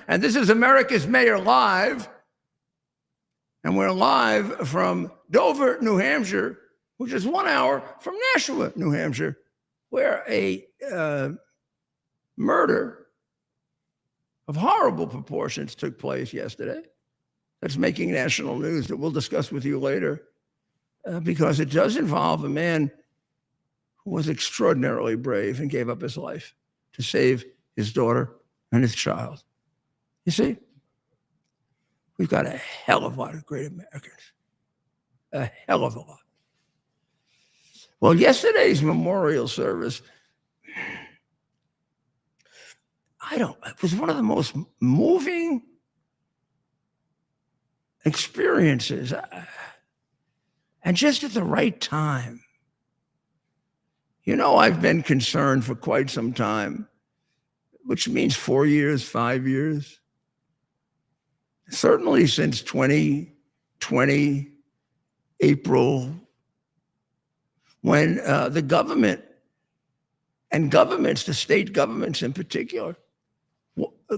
And this is America's Mayor Live. And we're live from Dover, New Hampshire, which is 1 hour from Nashua, New Hampshire, where a murder of horrible proportions took place yesterday. That's making national news that we'll discuss with you later, because it does involve a man who was extraordinarily brave and gave up his life to save his daughter and his child. You see, we've got a hell of a lot of great Americans, a hell of a lot. Well, yesterday's memorial service, it was one of the most moving experiences, and just at the right time. You know, I've been concerned for quite some time, which means 4 years, 5 years. Certainly since 2020, April, when the government and governments, the state governments in particular,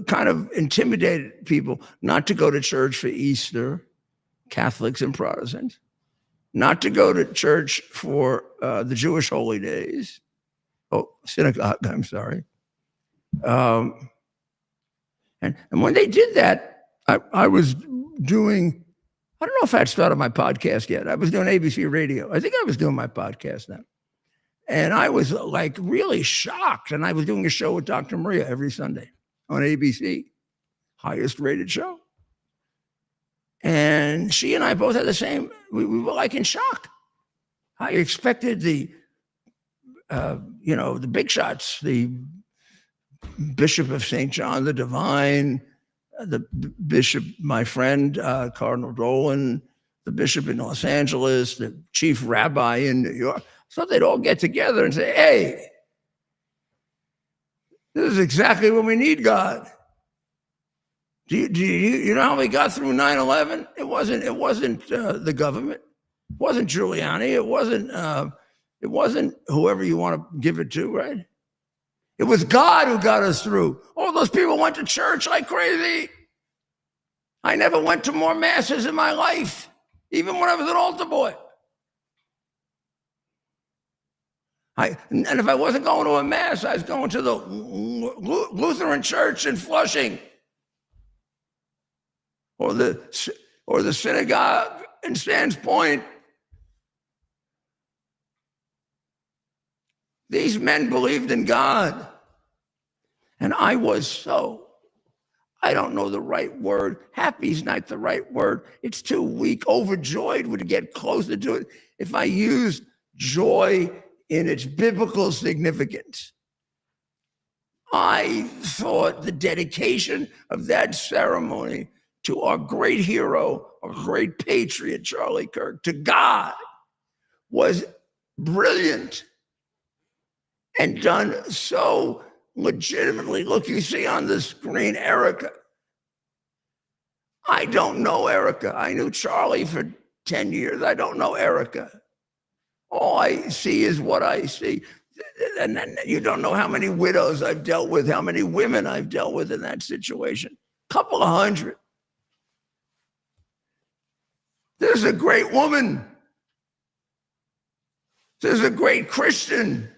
kind of intimidated people not to go to church for Easter, Catholics and Protestants, not to go to church for the Jewish holy days. Synagogue, I'm sorry. And when they did that, I was doing, I don't know if I'd started my podcast yet. I was doing ABC Radio. I think I was doing my podcast then. And I was like really shocked. And I was doing a show with Dr. Maria every Sunday on ABC, highest rated show. And she and I both had the same, we were like in shock. I expected the big shots, the Bishop of St. John the Divine, the bishop, my friend, Cardinal Dolan, the bishop in Los Angeles, the chief rabbi in New York. So they'd all get together and say, hey, this is exactly what we need, God. Do you know how we got through 9/11? It wasn't the government. It wasn't Giuliani. It wasn't whoever you want to give it to, right? It was God who got us through. All those people went to church like crazy. I never went to more masses in my life, even when I was an altar boy. And if I wasn't going to a mass, I was going to the Lutheran church in Flushing, or the synagogue in Sands Point. These men believed in God. And I was so, I don't know the right word. Happy's not the right word. It's too weak. Overjoyed would get closer to it if I used joy in its biblical significance. I thought the dedication of that ceremony to our great hero, our great patriot, Charlie Kirk, to God, was brilliant and done so legitimately. Look, you see on the screen, Erica. I don't know Erica. I knew Charlie for 10 years. I don't know Erica. All I see is what I see. And then you don't know how many widows I've dealt with, how many women I've dealt with in that situation. Couple of hundred. This is a great woman. This is a great Christian.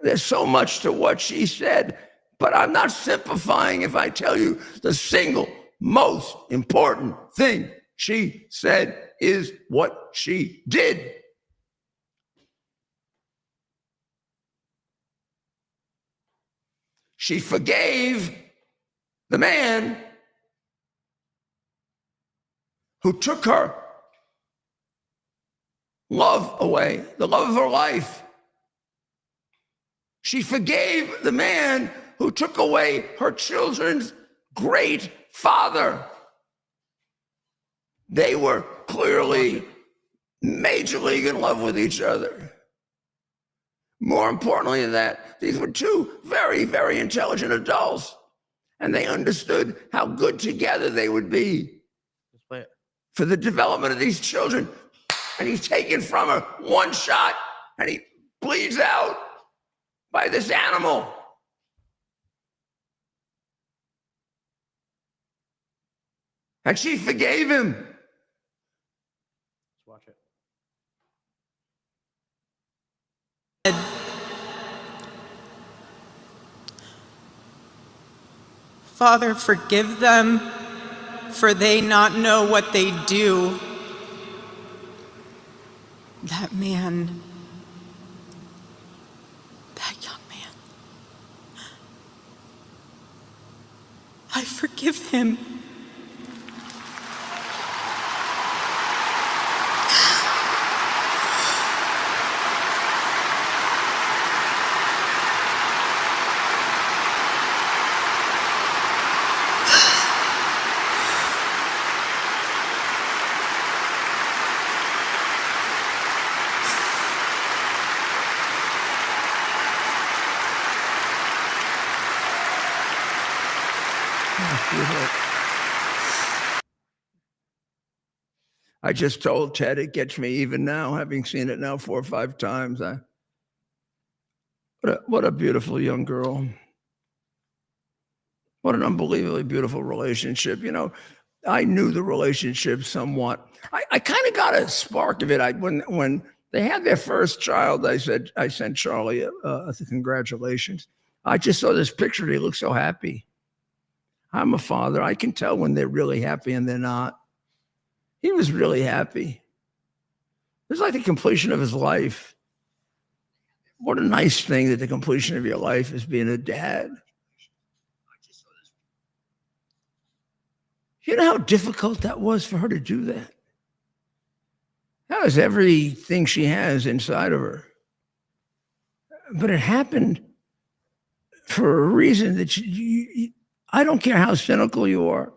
There's so much to what she said, but I'm not simplifying if I tell you the single most important thing she said is what she did. She forgave the man who took her love away, the love of her life. She forgave the man who took away her children's great father. They were clearly major league in love with each other. More importantly than that, these were two very, very intelligent adults, and they understood how good together they would be for the development of these children. And he's taken from her one shot, and he bleeds out by this animal. And she forgave him. Let's watch it. Father, forgive them, for they not know what they do. That man, that young man, I forgive him. I just told Ted it gets me even now, having seen it now 4 or 5 times. What a beautiful young girl. What an unbelievably beautiful relationship. You know, I knew the relationship somewhat. I kind of got a spark of it. When they had their first child, I sent Charlie congratulations. I just saw this picture. They look so happy. I'm a father. I can tell when they're really happy and they're not. He was really happy. It was like the completion of his life. What a nice thing that the completion of your life is being a dad. You know how difficult that was for her to do that? That was everything she has inside of her. But it happened for a reason that I don't care how cynical you are.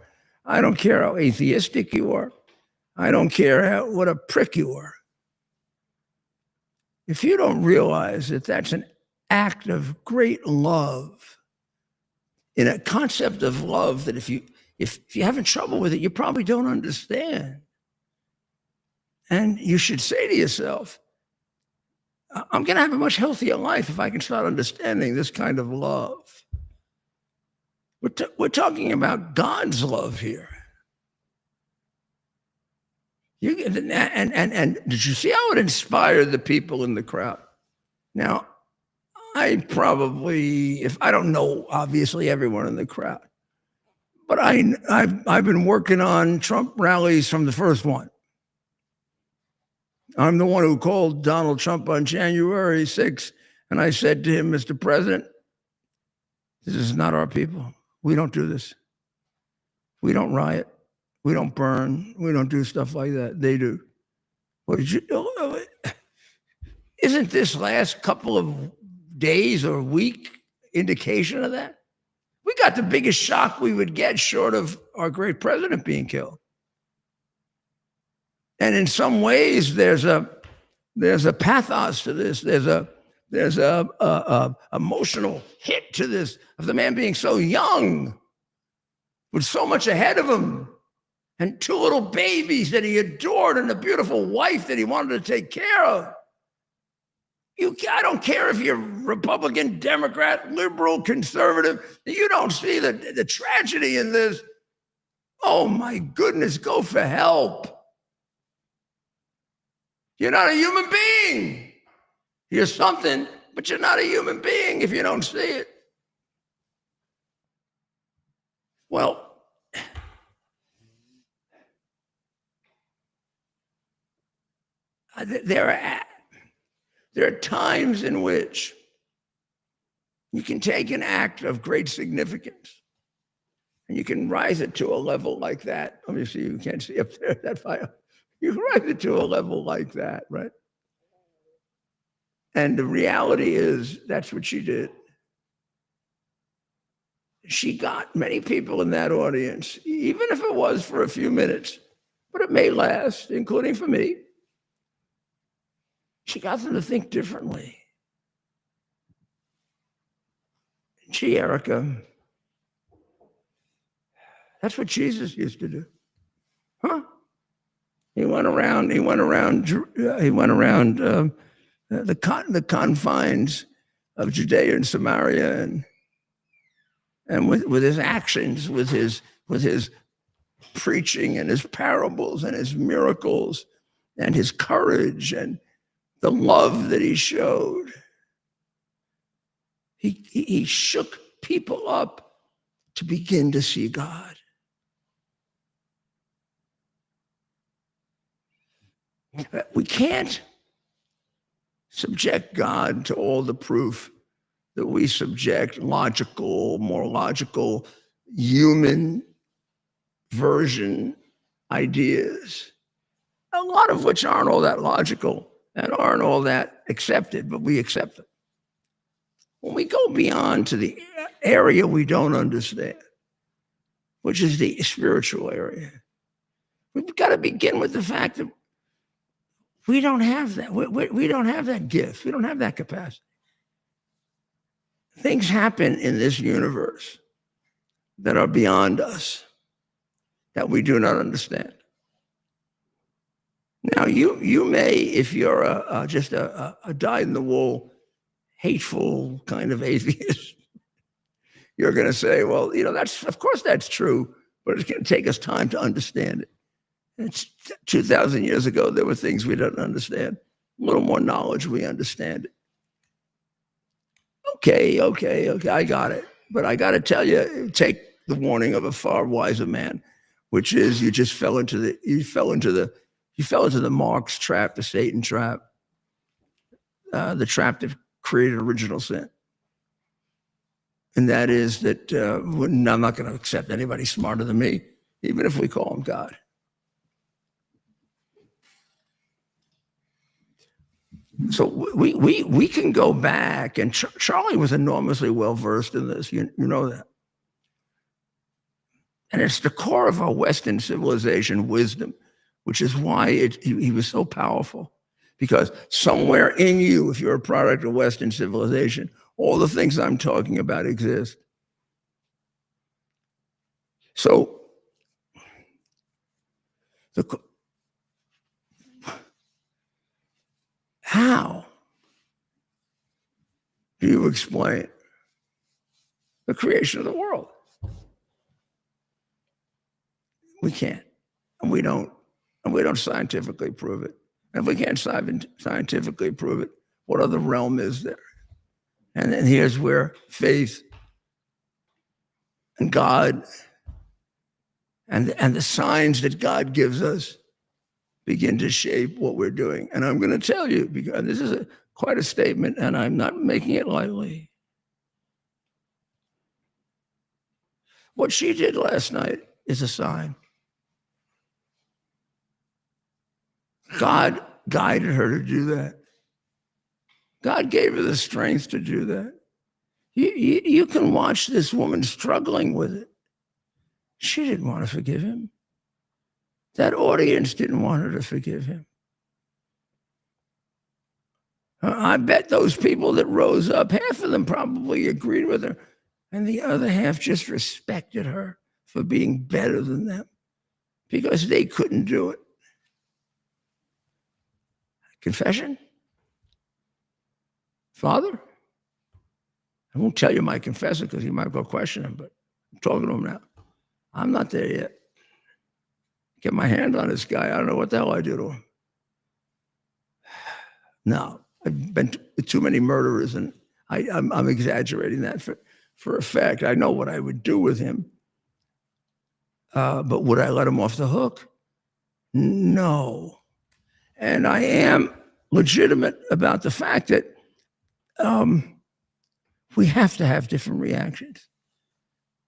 I don't care how atheistic you are. I don't care what a prick you are. If you don't realize that that's an act of great love, in a concept of love that if you're having trouble with it, you probably don't understand. And you should say to yourself, I'm going to have a much healthier life if I can start understanding this kind of love. We're talking about God's love here. And did you see how it inspired the people in the crowd? Now, I don't know, obviously, everyone in the crowd, but I've been working on Trump rallies from the first one. I'm the one who called Donald Trump on January 6th, and I said to him, Mr. President, this is not our people. We don't do this. We don't riot. We don't burn. We don't do stuff like that. They do. What did you do? Isn't this last couple of days or week indication of that? We got the biggest shock we would get short of our great president being killed. And in some ways, there's a pathos to this. There's a emotional hit to this of the man being so young, with so much ahead of him, and 2 little babies that he adored, and a beautiful wife that he wanted to take care of. I don't care if you're Republican, Democrat, liberal, conservative. You don't see the tragedy in this. Oh my goodness, go for help. You're not a human being. You're something, but you're not a human being if you don't see it. Well, there are times in which you can take an act of great significance and you can rise it to a level like that. Obviously, you can't see up there that fire. You can rise it to a level like that, right? And the reality is that's what she did. She got many people in that audience, even if it was for a few minutes, but it may last, including for me. She got them to think differently. Gee, Erica, that's what Jesus used to do. Huh? He went around the confines of Judea and Samaria, and with his actions, with his preaching and his parables and his miracles and his courage and the love that he showed. He shook people up to begin to see God. We can't subject God to all the proof that we subject more logical, human version ideas, a lot of which aren't all that logical and aren't all that accepted, but we accept them. When we go beyond to the area we don't understand, which is the spiritual area, we've got to begin with the fact that we don't have that. We don't have that gift. We don't have that capacity. Things happen in this universe that are beyond us, that we do not understand. Now, you may, if you're just a dyed-in-the-wool, hateful kind of atheist, you're going to say, well, of course that's true, but it's going to take us time to understand it. It's 2,000 years ago, there were things we didn't understand. A little more knowledge, we understand it. Okay, I got it. But I got to tell you, take the warning of a far wiser man, which is you fell into the Marx trap, the Satan trap, the trap that created original sin. And that is that I'm not going to accept anybody smarter than me, even if we call him God. So we can go back, and Charlie was enormously well-versed in this. You know that. And it's the core of our Western civilization wisdom, which is why he was so powerful. Because somewhere in you, if you're a product of Western civilization, all the things I'm talking about exist. So how do you explain the creation of the world? We can't, and we don't scientifically prove it. And if we can't scientifically prove it, what other realm is there? And then here's where faith and God and the signs that God gives us begin to shape what we're doing. And I'm going to tell you, because this is quite a statement, and I'm not making it lightly. What she did last night is a sign. God guided her to do that. God gave her the strength to do that. You can watch this woman struggling with it. She didn't want to forgive him. That audience didn't want her to forgive him. I bet those people that rose up, half of them probably agreed with her, and the other half just respected her for being better than them because they couldn't do it. Confession? Father? I won't tell you my confessor because you might go question him, but I'm talking to him now. I'm not there yet. Get my hand on this guy. I don't know what the hell I do to him. No, I've been with too many murderers, and I'm exaggerating that for a fact. I know what I would do with him. But would I let him off the hook? No. And I am legitimate about the fact that we have to have different reactions.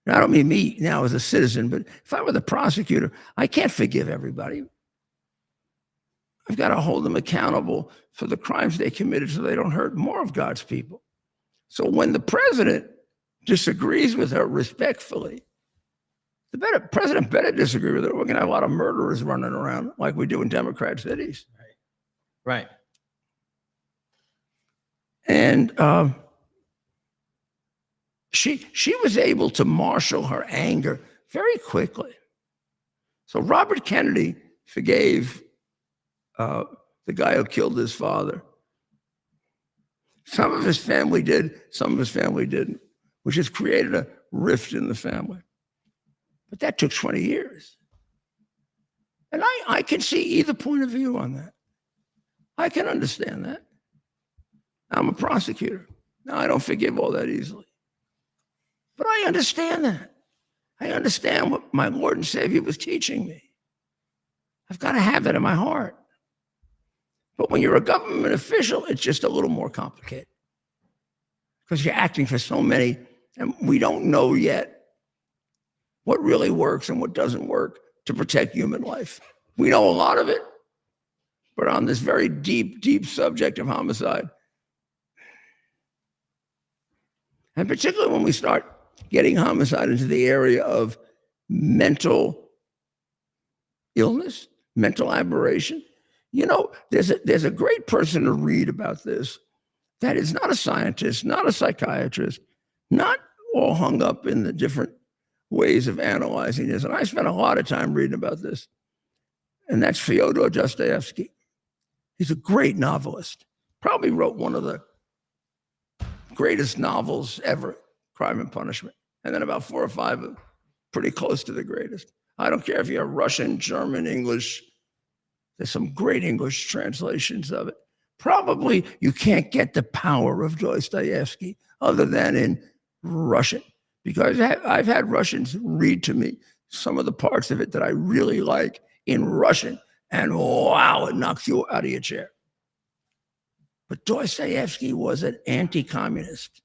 Now, I don't mean me now as a citizen, but if I were the prosecutor, I can't forgive everybody. I've got to hold them accountable for the crimes they committed so they don't hurt more of God's people. So when the president disagrees with her respectfully, the president better disagree with her. We're going to have a lot of murderers running around like we do in Democrat cities. Right. And she was able to marshal her anger very quickly. So Robert Kennedy forgave the guy who killed his father. Some of his family did, some of his family didn't, which has created a rift in the family. But that took 20 years. And I can see either point of view on that. I can understand that. I'm a prosecutor. Now, I don't forgive all that easily. But I understand that. I understand what my Lord and Savior was teaching me. I've got to have that in my heart. But when you're a government official, it's just a little more complicated because you're acting for so many, and we don't know yet what really works and what doesn't work to protect human life. We know a lot of it, but on this very deep, deep subject of homicide, and particularly when we start getting homicide into the area of mental illness, mental aberration. You know, there's a great person to read about this that is not a scientist, not a psychiatrist, not all hung up in the different ways of analyzing this. And I spent a lot of time reading about this. And that's Fyodor Dostoevsky. He's a great novelist. Probably wrote one of the greatest novels ever, Crime and Punishment. And then about 4 or 5 of pretty close to the greatest. I don't care if you're Russian, German, English. There's some great English translations of it. Probably you can't get the power of Dostoevsky other than in Russian, because I've had Russians read to me some of the parts of it that I really like in Russian, and wow, it knocks you out of your chair. But Dostoevsky was an anti-communist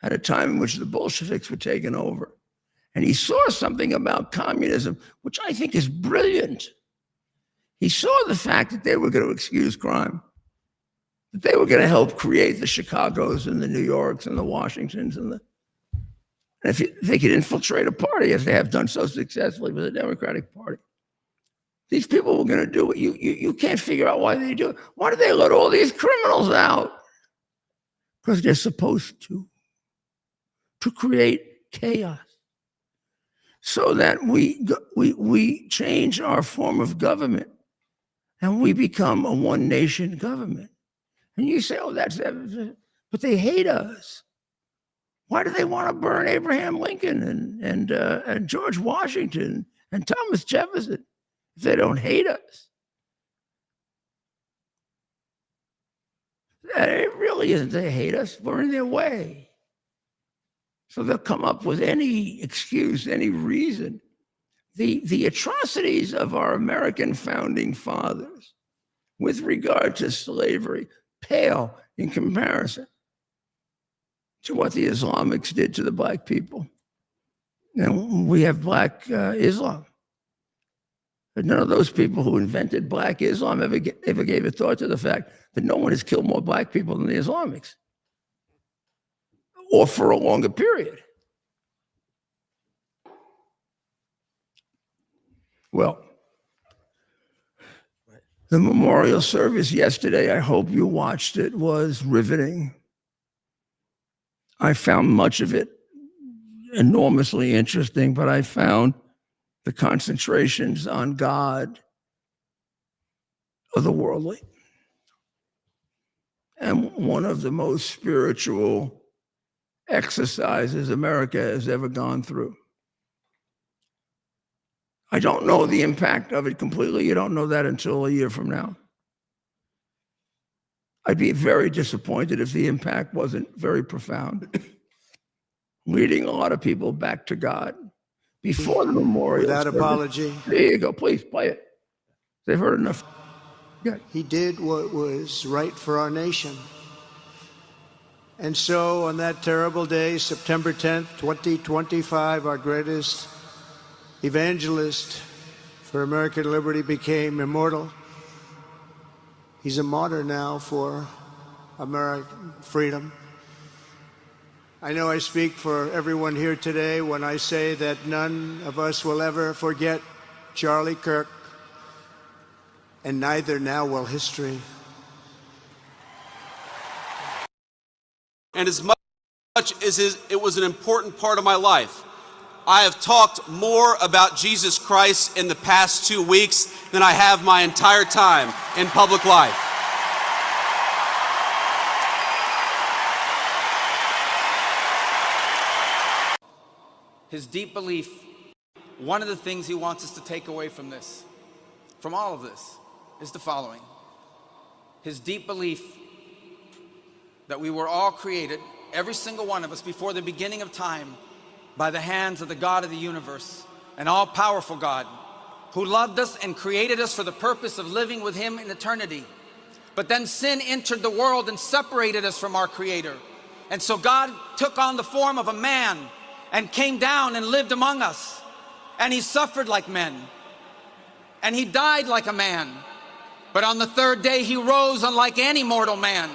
at a time in which the Bolsheviks were taking over. And he saw something about communism, which I think is brilliant. He saw the fact that they were going to excuse crime, that they were going to help create the Chicagos and the New Yorks and the Washingtons and if they could infiltrate a party, as they have done so successfully with the Democratic Party. These people were going to do it. You can't figure out why they do it. Why do they let all these criminals out? Because they're supposed to create chaos, so that we change our form of government and we become a one-nation government. And you say, oh, but they hate us. Why do they want to burn Abraham Lincoln and George Washington and Thomas Jefferson if they don't hate us? It really isn't they hate us. We're in their way. So they'll come up with any excuse, any reason. The atrocities of our American founding fathers with regard to slavery pale in comparison to what the Islamics did to the black people. And we have black Islam. But none of those people who invented black Islam ever gave a thought to the fact that no one has killed more black people than the Islamics, or for a longer period. Well, the memorial service yesterday, I hope you watched it, was riveting. I found much of it enormously interesting, but I found the concentrations on God otherworldly. And one of the most spiritual exercises America has ever gone through. I don't know the impact of it completely. You don't know that until a year from now. I'd be very disappointed if the impact wasn't very profound, leading a lot of people back to God before the memorial. Without service. apology. There you go. Please play it. They've heard enough. Yeah. He did what was right for our nation. And so on that terrible day, September 10th, 2025, our greatest evangelist for American liberty became immortal. He's a martyr now for American freedom. I know I speak for everyone here today when I say that none of us will ever forget Charlie Kirk, and neither now will history. And as much as it was an important part of my life, I have talked more about Jesus Christ in the past 2 weeks than I have my entire time in public life. His deep belief, one of the things he wants us to take away from this from all of this is the following: his deep belief that we were all created, every single one of us, before the beginning of time, by the hands of the God of the universe, an all-powerful God, who loved us and created us for the purpose of living with him in eternity. But then sin entered the world and separated us from our Creator. And so God took on the form of a man and came down and lived among us. And he suffered like men. And he died like a man. But on the third day he rose unlike any mortal man.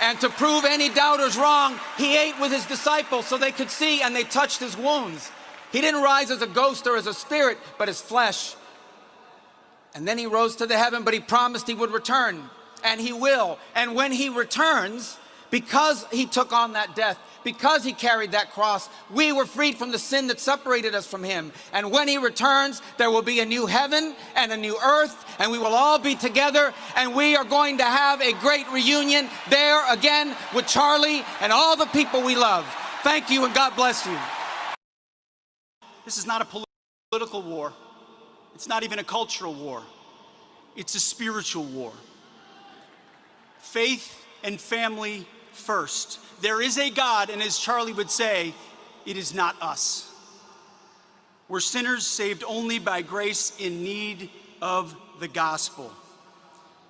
And to prove any doubters wrong, he ate with his disciples so they could see, and they touched his wounds. He didn't rise as a ghost or as a spirit, but as flesh. And then he rose to the heaven, but he promised he would return, and he will. And when he returns, because he took on that death, because he carried that cross, we were freed from the sin that separated us from him. And when he returns, there will be a new heaven and a new earth, and we will all be together, and we are going to have a great reunion there again with Charlie and all the people we love. Thank you, and God bless you. This is not a political war. It's not even a cultural war. It's a spiritual war. Faith and family first. There is a God, and as Charlie would say, it is not us. We're sinners saved only by grace, in need of the gospel.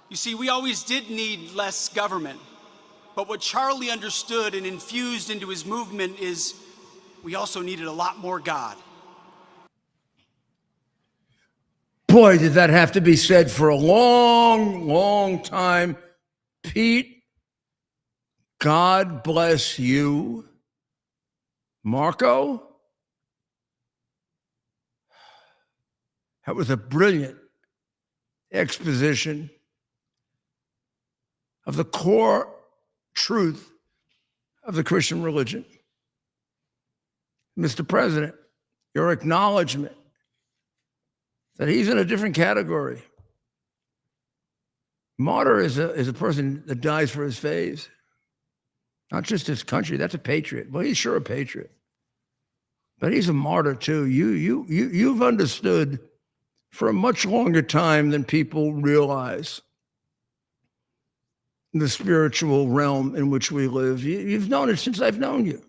You see, we always did need less government, but what Charlie understood and infused into his movement is we also needed a lot more God. Boy, did that have to be said for a long, long time. Pete, God bless you. Marco, that was a brilliant exposition of the core truth of the Christian religion. Mr. President, your acknowledgement that he's in a different category. Martyr is a person that dies for his faith, not just his country. That's a patriot. Well, he's sure a patriot, but he's a martyr too. You've understood for a much longer time than people realize the spiritual realm in which we live. You've known it since I've known you,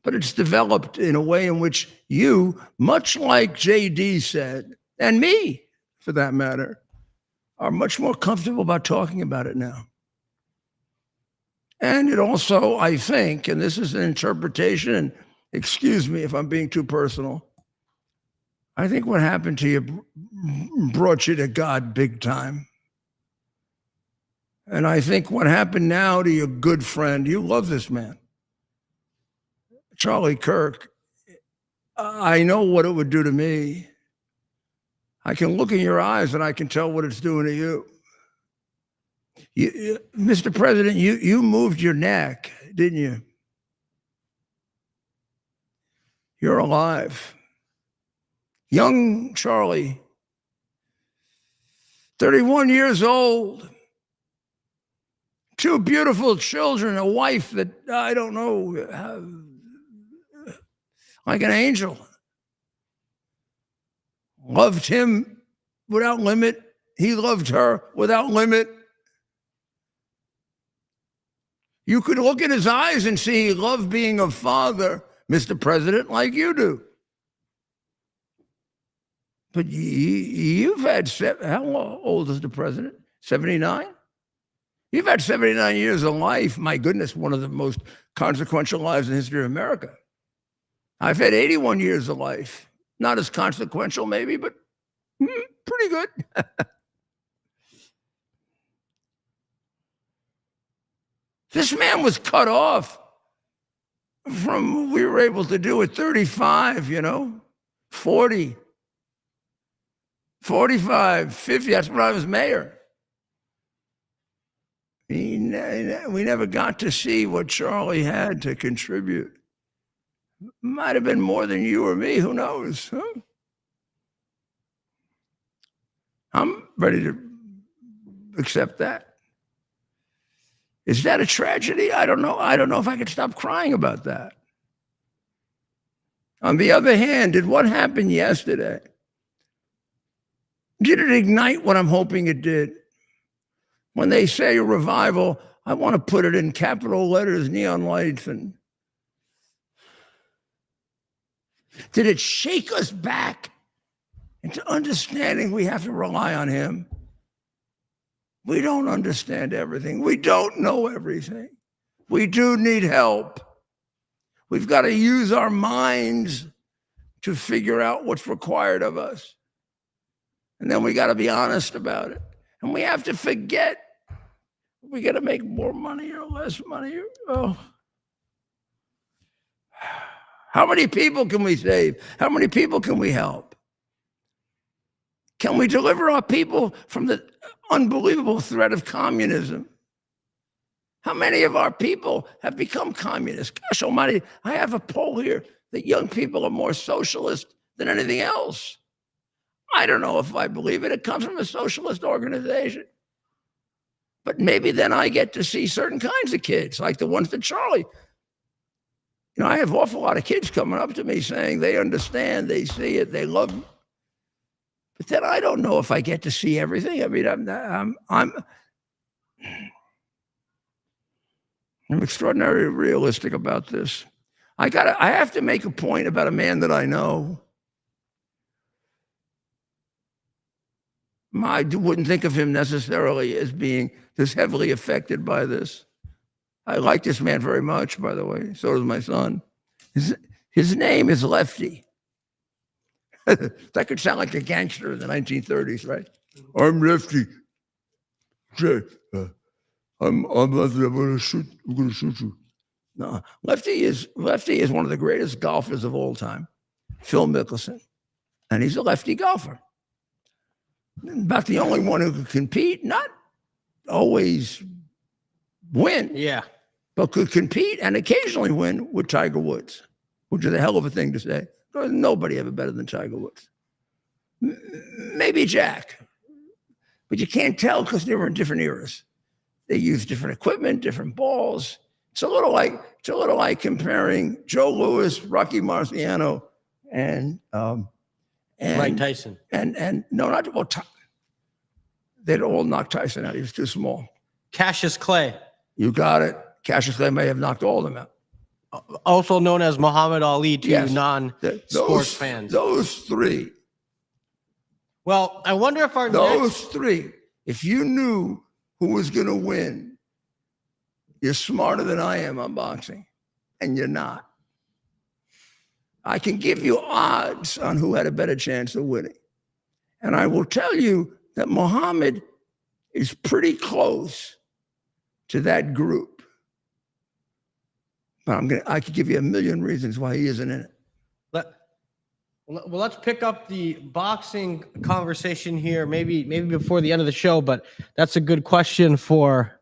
but it's developed in a way in which you, much like JD said, and me, for that matter, are much more comfortable about talking about it now. And it also, I think, and this is an interpretation, and excuse me if I'm being too personal, I think what happened to you brought you to God big time. And I think what happened now to your good friend, you love this man, Charlie Kirk, I know what it would do to me. I can look in your eyes and I can tell what it's doing to you. Mr. President, you moved your neck, didn't you? You're alive. Young Charlie, 31 years old, 2 beautiful children, a wife that I don't know, like an angel. Loved him without limit. He loved her without limit. You could look in his eyes and see he loved being a father, Mr. President, like you do. But you've had, how old is the president? 79? You've had 79 years of life. My goodness, one of the most consequential lives in the history of America. I've had 81 years of life. Not as consequential, maybe, but pretty good. This man was cut off from what we were able to do at 35, 40, 45, 50. That's when I was mayor. We never got to see what Charlie had to contribute. Might have been more than you or me. Who knows? Huh? I'm ready to accept that. Is that a tragedy? I don't know. I don't know if I could stop crying about that. On the other hand, did what happened yesterday, did it ignite what I'm hoping it did? When they say revival, I want to put it in capital letters, neon lights, and did it shake us back into understanding we have to rely on him? We don't understand everything. We don't know everything. We do need help. We've got to use our minds to figure out what's required of us. And then we got to be honest about it. And we have to forget we got to make more money or less money. Oh. How many people can we save? How many people can we help? Can we deliver our people from the unbelievable threat of communism? How many of our people have become communists? Gosh almighty, I have a poll here that young people are more socialist than anything else. I don't know if I believe it. It comes from a socialist organization. But maybe then I get to see certain kinds of kids, like the ones that Charlie. I have an awful lot of kids coming up to me saying they understand, they see it, they love it. But then I don't know if I get to see everything. I mean, I'm extraordinarily realistic about this. I have to make a point about a man that I know. I wouldn't think of him necessarily as being this heavily affected by this. I like this man very much, by the way. So does my son. His name is Lefty. That could sound like a gangster in the 1930s, right? I'm Lefty. I'm Lefty. I'm going to shoot you. No, Lefty is one of the greatest golfers of all time, Phil Mickelson, and he's a lefty golfer. About the only one who could compete, not always win, but could compete and occasionally win with Tiger Woods, which is a hell of a thing to say. There's nobody ever better than Tiger Woods. Maybe Jack, but you can't tell because they were in different eras. They used different equipment, different balls. It's a little like comparing Joe Louis, Rocky Marciano, and Mike Tyson. And no, not well. They'd all knock Tyson out. He was too small. Cassius Clay. You got it. Cassius Clay may have knocked all of them out. Also known as Muhammad Ali to non-sports fans. Those three. Well, I wonder if those three, if you knew who was going to win, you're smarter than I am on boxing, and you're not. I can give you odds on who had a better chance of winning. And I will tell you that Muhammad is pretty close to that group. But I could give you a million reasons why he isn't in it. Well, let's pick up the boxing conversation here, maybe before the end of the show. But that's a good question for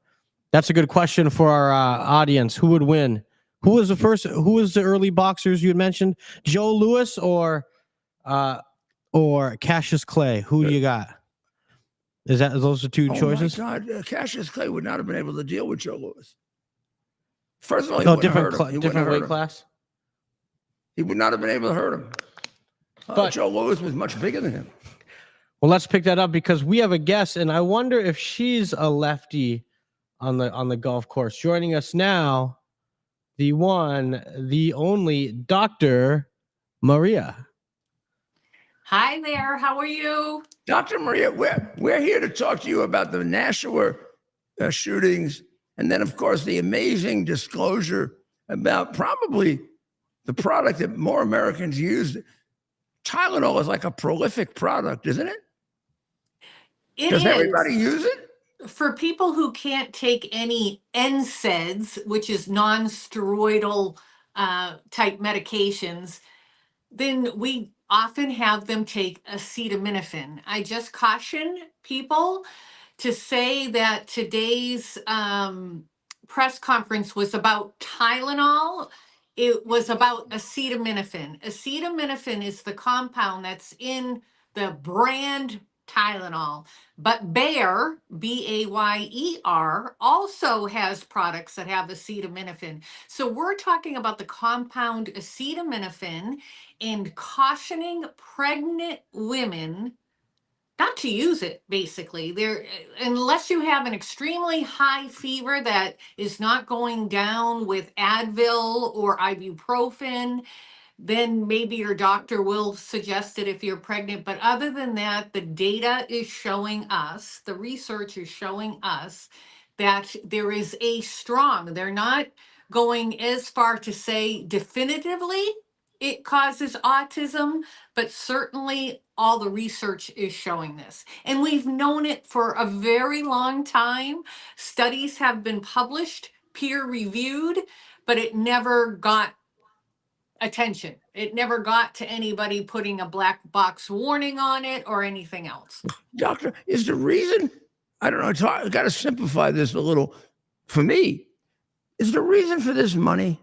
our audience. Who would win? Who was the early boxers you had mentioned? Joe Louis or Cassius Clay? Who you got? Those are two choices? Oh my God, Cassius Clay would not have been able to deal with Joe Louis. First of all, different weight class. He would not have been able to hurt him. But Joe Louis was much bigger than him. Well, let's pick that up because we have a guest, and I wonder if she's a lefty on the golf course. Joining us now, the one, the only Dr. Maria. Hi there. How are you? Dr. Maria, we're here to talk to you about the Nashua shootings, and then, of course, the amazing disclosure about probably the product that more Americans use. Tylenol is like a prolific product, isn't it? Does everybody use it? For people who can't take any NSAIDs, which is non-steroidal type medications, then we often have them take acetaminophen. I just caution people to say that today's press conference was about Tylenol. It was about acetaminophen. Acetaminophen is the compound that's in the brand Tylenol. But Bayer, Bayer, also has products that have acetaminophen. So we're talking about the compound acetaminophen and cautioning pregnant women not to use it, basically. There, unless you have an extremely high fever that is not going down with Advil or ibuprofen, then maybe your doctor will suggest it if you're pregnant. But other than that, the data is showing us, the research is showing us that there is a strong, they're not going as far to say definitively it causes autism, but certainly all the research is showing this. And we've known it for a very long time. Studies have been published, peer reviewed, but it never got attention. It never got to anybody putting a black box warning on it or anything else. Doctor, is the reason, I don't know, it's hard, I got to simplify this a little. For me, is the reason for this money?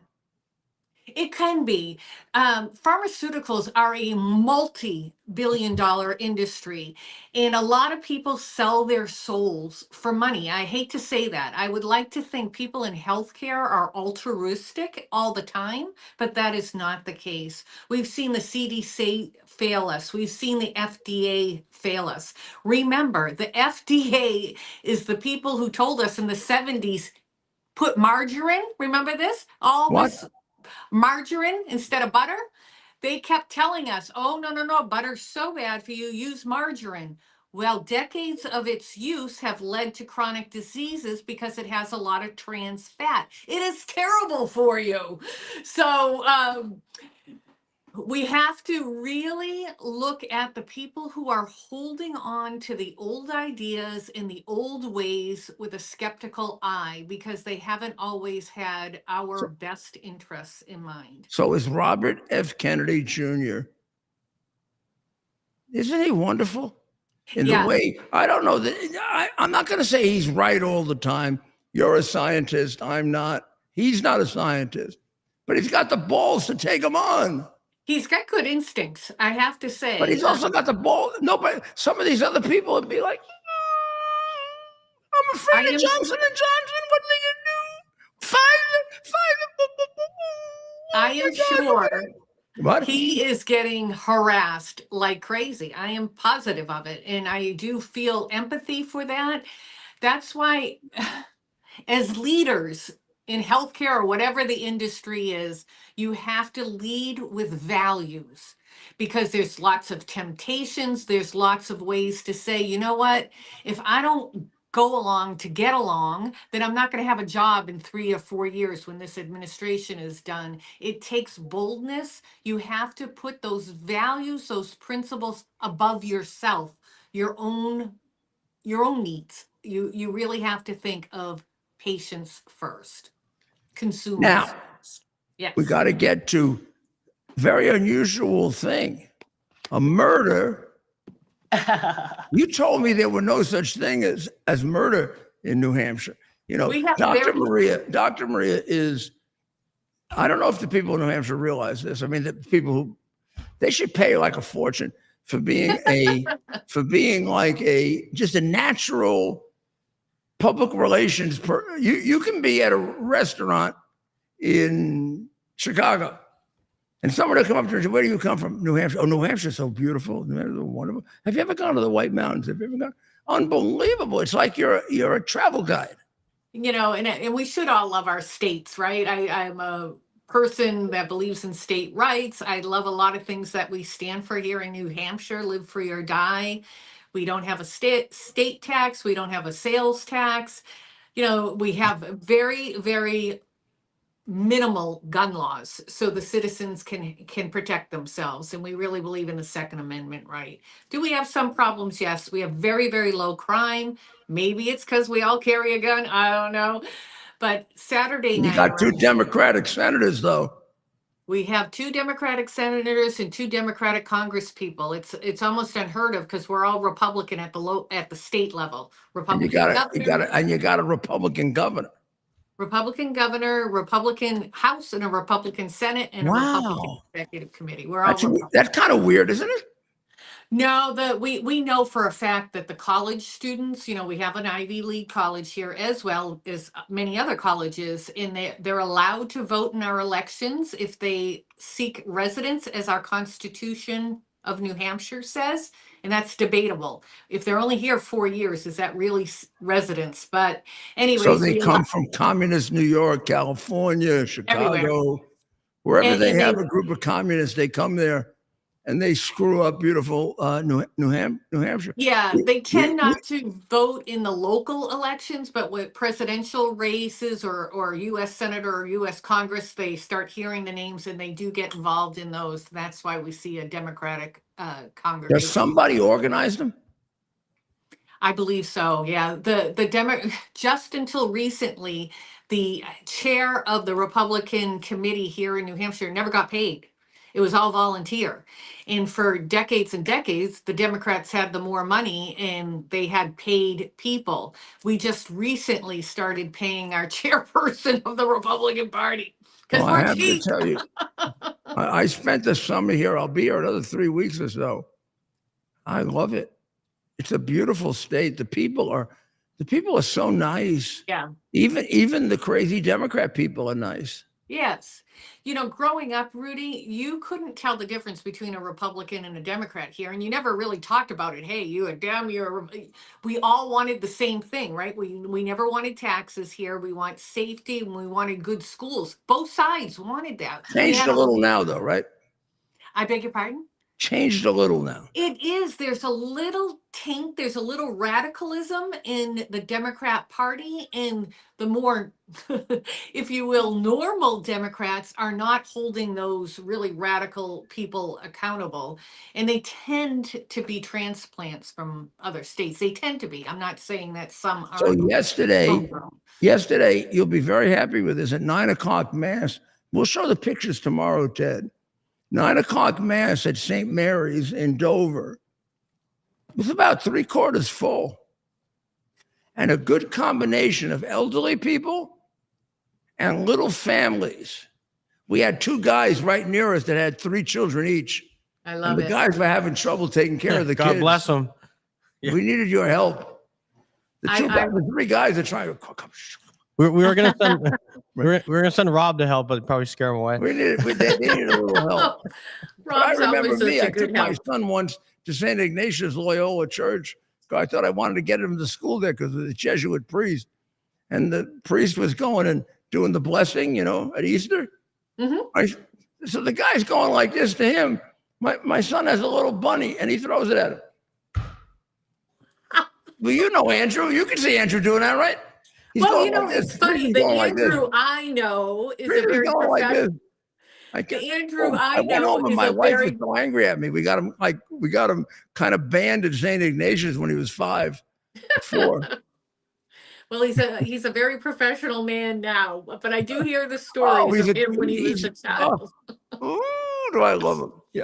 It can be. Pharmaceuticals are a multi-billion-dollar industry, and a lot of people sell their souls for money. I hate to say that. I would like to think people in healthcare are altruistic all the time, but that is not the case. We've seen the CDC fail us. We've seen the FDA fail us. Remember, the FDA is the people who told us in the 70s, put margarine, remember this? What? Always margarine instead of butter. They kept telling us, oh, no, no, no, butter's so bad for you, use margarine. Well, decades of its use have led to chronic diseases because it has a lot of trans fat. It is terrible for you. So we have to really look at the people who are holding on to the old ideas and the old ways with a skeptical eye, because they haven't always had our best interests in mind. So is Robert F. Kennedy Jr., isn't he wonderful? In the Yes. way, I don't know, I'm not going to say he's right all the time. You're a scientist. I'm not. He's not a scientist. But he's got the balls to take him on. He's got good instincts, I have to say. But he's also got the ball. Nobody, some of these other people would be like, I'm afraid of Johnson and Johnson. What do you do? Fight. I am sure What? he is getting harassed like crazy. I am positive of it. And I do feel empathy for that. That's why, as leaders in healthcare or whatever the industry is, you have to lead with values, because there's lots of temptations. There's lots of ways to say, you know what, if I don't go along to get along, then I'm not going to have a job in 3 or 4 years when this administration is done. It takes boldness. You have to put those values, those principles above yourself, your own needs. You really have to think of patients first, consumers Now, first. Yes. we got to get to very unusual thing, a murder. You told me there were no such thing as murder in New Hampshire. You know, We have Dr. very- Maria is, I don't know if the people in New Hampshire realize this. I mean, the people who, they should pay like a fortune for being like just a natural public relations. You can be at a restaurant in Chicago, and someone will come up to you and say, where do you come from? New Hampshire. Oh, New Hampshire's so beautiful. New Hampshire's so wonderful. Have you ever gone to the White Mountains? Have you ever gone? Unbelievable. It's like you're a travel guide. You know, and we should all love our states, right? I'm a person that believes in state rights. I love a lot of things that we stand for here in New Hampshire, live free or die. We don't have a state tax. We don't have a sales tax. You know, we have very, very minimal gun laws so the citizens can protect themselves, and we really believe in the Second Amendment right. Do we have some problems? Yes. We have very, very low crime. Maybe it's because we all carry a gun, I don't know. But Saturday You night, got two Democratic senators, though. we have 2 Democratic senators and 2 Democratic Congress people. It's almost unheard of because we're all Republican at the state level. And you got a Republican governor. Republican governor, Republican House, and a Republican Senate, and a Republican executive committee. We're all That's kind of weird, isn't it? No, we know for a fact that the college students, we have an Ivy League college here as well as many other colleges, and they're allowed to vote in our elections if they seek residence, as our Constitution of New Hampshire says, and that's debatable. If they're only here 4 years, is that really residence? But So anyways, they we come allow from communist New York, California, everywhere, Chicago, wherever and they they have a group of communists, they come there and they screw up beautiful New Hampshire. Yeah, they tend We not to vote in the local elections, but with presidential races or US Senator or US Congress, they start hearing the names and they do get involved in those. That's why we see a Democratic Does congregation. somebody organize them? I believe so. Yeah, the demo just until recently, the chair of the Republican committee here in New Hampshire never got paid. It was all volunteer. And for decades and decades, the Democrats had the more money and they had paid people. We just recently started paying our chairperson of the Republican Party Well, because I we're have to cheap. tell you, I spent the summer here. I'll be here another 3 weeks or so. I love it. It's a beautiful state. The people are so nice. Yeah. Even the crazy Democrat people are nice. Yes. Growing up, Rudy, you couldn't tell the difference between a Republican and a Democrat here, and you never really talked about it. Hey, you a Dem, we all wanted the same thing, right? We never wanted taxes here. We want safety and we wanted good schools. Both sides wanted that. We Changed had a little now, though, right? I beg your pardon? Changed a little now. It is. There's a little taint, there's a little radicalism in the Democrat Party, and the more, if you will, normal Democrats are not holding those really radical people accountable. And they tend to be transplants from other states. They tend to be. I'm not saying that some So aren't yesterday, homegrown. you'll be very happy with this at 9 o'clock mass. We'll show the pictures tomorrow, Ted. 9 o'clock mass at St. Mary's in Dover was about 3/4 full, and a good combination of elderly people and little families. We had 2 guys right near us that had 3 children each. I And love the it. guys were having trouble taking care of the God kids. bless them. Yeah. We needed your help. The 3 guys are trying to come. We were gonna send we were gonna send Rob to help, but probably scare him away. They needed a little help. But I Rob's remember always such me. a I took good my help. son once to St. Ignatius Loyola Church. I thought I wanted to get him to school there because of the Jesuit priest. And the priest was going and doing the blessing, at Easter. Mhm. So the guy's going like this to him. My son has a little bunny, and he throws it at him. Well, you know Andrew. You can see Andrew doing that, right? He's Well, going like this. it's funny. He's The going like this. Andrew I know is a Peter's very going like this. professional. The Andrew I I went know home and is my a wife was very so angry at me. We got him kind of banned at St. Ignatius when he was 4. well, he's a very professional man now. But I do hear the Oh, stories of him when he was a child. ooh, do I love him? Yeah.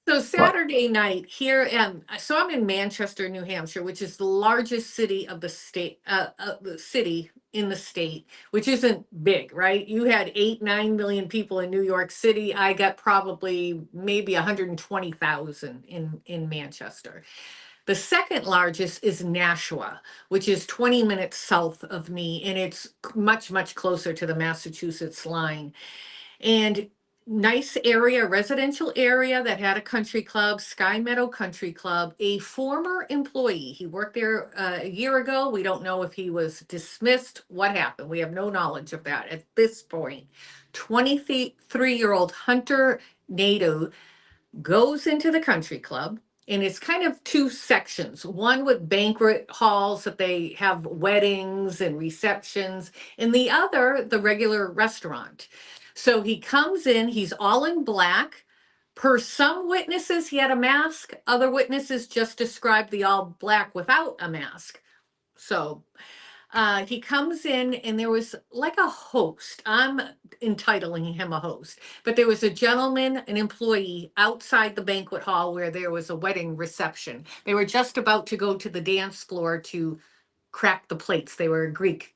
So But Saturday night here, so I'm in Manchester, New Hampshire, which is the largest city of the state, the city in the state, which isn't big, right? You had 8, 9 million people in New York City. I got probably maybe 120,000 in Manchester. The second largest is Nashua, which is 20 minutes south of me, and it's much, much closer to the Massachusetts line. And nice area, residential area that had a country club, Sky Meadow Country Club, a former employee. He worked there a year ago. We don't know if he was dismissed, what happened. We have no knowledge of that at this point. 23-year-old Hunter Nadeau goes into the country club, and it's kind of 2 sections, one with banquet halls that they have weddings and receptions, and the other the regular restaurant. So he comes in, he's all in black. Per some witnesses he had a mask, other witnesses just described the all black without a mask. So he comes in, and there was like a host. I'm entitling him a host, but there was a gentleman, an employee outside the banquet hall where there was a wedding reception. They were just about to go to the dance floor to crack the plates. They were Greek.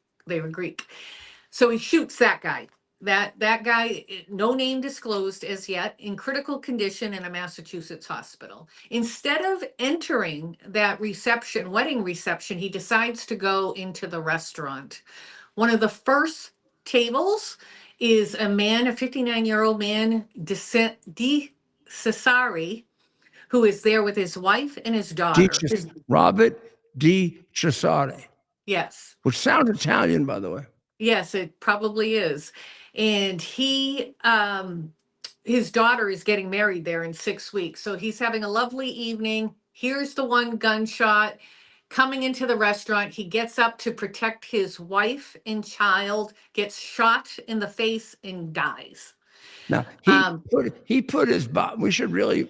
So he shoots that guy. That guy, no name disclosed as yet, in critical condition in a Massachusetts hospital. Instead of entering that wedding reception, he decides to go into the restaurant. One of the first tables is a 59-year-old man, Cesare, who is there with his wife and his daughter. Robert Di Cesare, Yes. which sounds Italian, by the way. Yes, it probably is. And his daughter is getting married there in 6 weeks. So he's having a lovely evening. Here's the one gunshot coming into the restaurant. He gets up to protect his wife and child, gets shot in the face and dies. Now he put his body.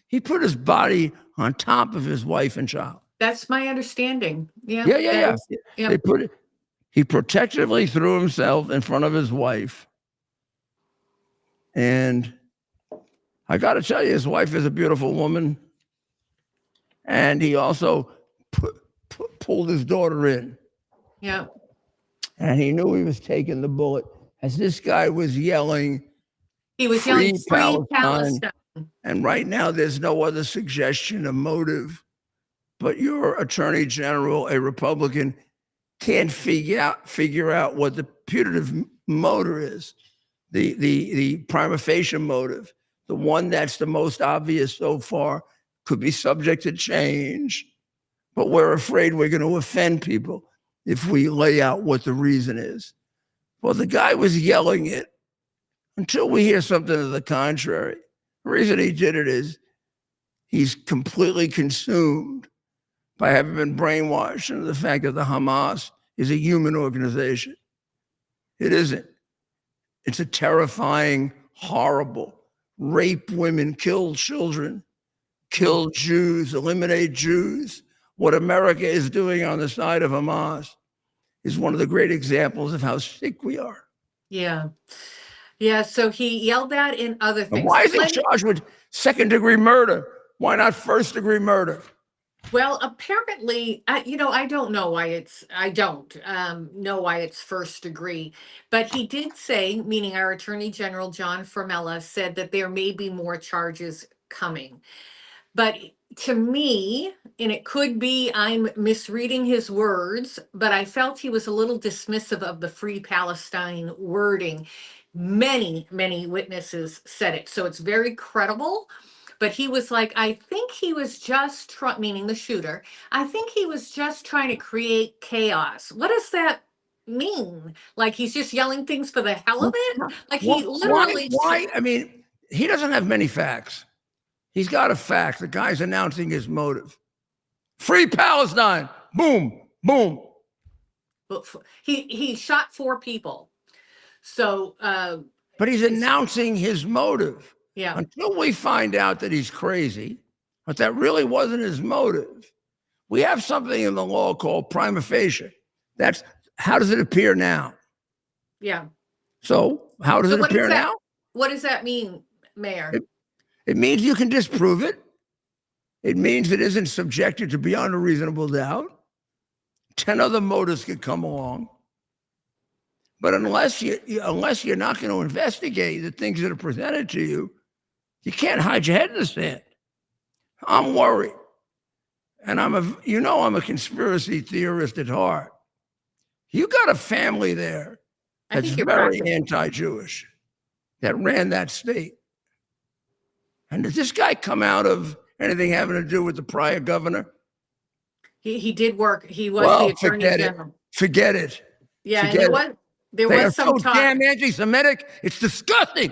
He put his body on top of his wife and child. That's my understanding. Yeah. Yeah. Yeah. He protectively threw himself in front of his wife. And I got to tell you, his wife is a beautiful woman. And he also pulled his daughter in. Yeah. And he knew he was taking the bullet. As this guy was yelling, he was yelling, "Free Palestine." And right now, there's no other suggestion of motive. But your attorney general, a Republican, can't figure out what the putative motive is, the prima facie motive, the one that's the most obvious so far, could be subject to change. But we're afraid we're going to offend people if we lay out what the reason is. Well, the guy was yelling it until we hear something to the contrary. The reason he did it is he's completely consumed by having been brainwashed into the fact that the Hamas is a human organization. It isn't. It's a terrifying, horrible, rape women, kill children, kill Jews, eliminate Jews. What America is doing on the side of Hamas is one of the great examples of how sick we are. Yeah. Yeah, so he yelled that in other things. And why is he charged with second-degree murder? Why not first-degree murder? Well, apparently, I don't know why I don't know why it's first degree, but he did say, meaning our Attorney General, John Formella, said that there may be more charges coming. But to me, and it could be I'm misreading his words, but I felt he was a little dismissive of the Free Palestine wording. Many, many witnesses said it. So it's very credible. But he was like, I think he was just meaning the shooter. I think he was just trying to create chaos. What does that mean? Like he's just yelling things for the hell of it? Like he literally. Why? I mean, he doesn't have many facts. He's got a fact. The guy's announcing his motive. Free Palestine. Boom, boom. He shot 4 people. So. But he's announcing his motive. Yeah. Until we find out that he's crazy, but that really wasn't his motive. We have something in the law called prima facie. That's how does it appear now? Yeah. So how does it appear now? What does that mean, Mayor? It means you can disprove it. It means it isn't subjected to beyond a reasonable doubt. 10 other motives could come along. But unless you're not going to investigate the things that are presented to you, you can't hide your head in the sand. I'm worried. And I'm a conspiracy theorist at heart. You got a family there that's very anti-Jewish that ran that state. And did this guy come out of anything having to do with the prior governor? He did work. He was the attorney general. Forget it. Yeah, forget and there was some talk. Damn anti-Semitic. It's disgusting.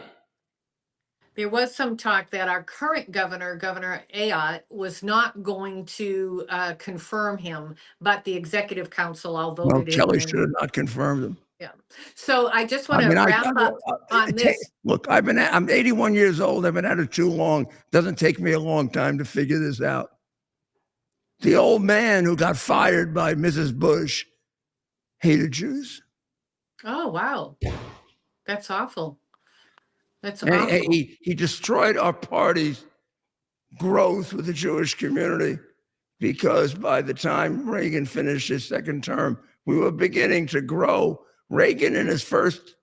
There was some talk that our current governor, Governor Ayotte, was not going to confirm him, but the executive council all voted in. Kelly should have not confirmed him. Yeah. So I just want to wrap up on this. Look, I'm 81 years old. I've been at it too long. Doesn't take me a long time to figure this out. The old man who got fired by Mrs. Bush hated Jews. Oh, wow. That's awful. That's and awful. He destroyed our party's growth with the Jewish community because by the time Reagan finished his second term, we were beginning to grow. Reagan in his first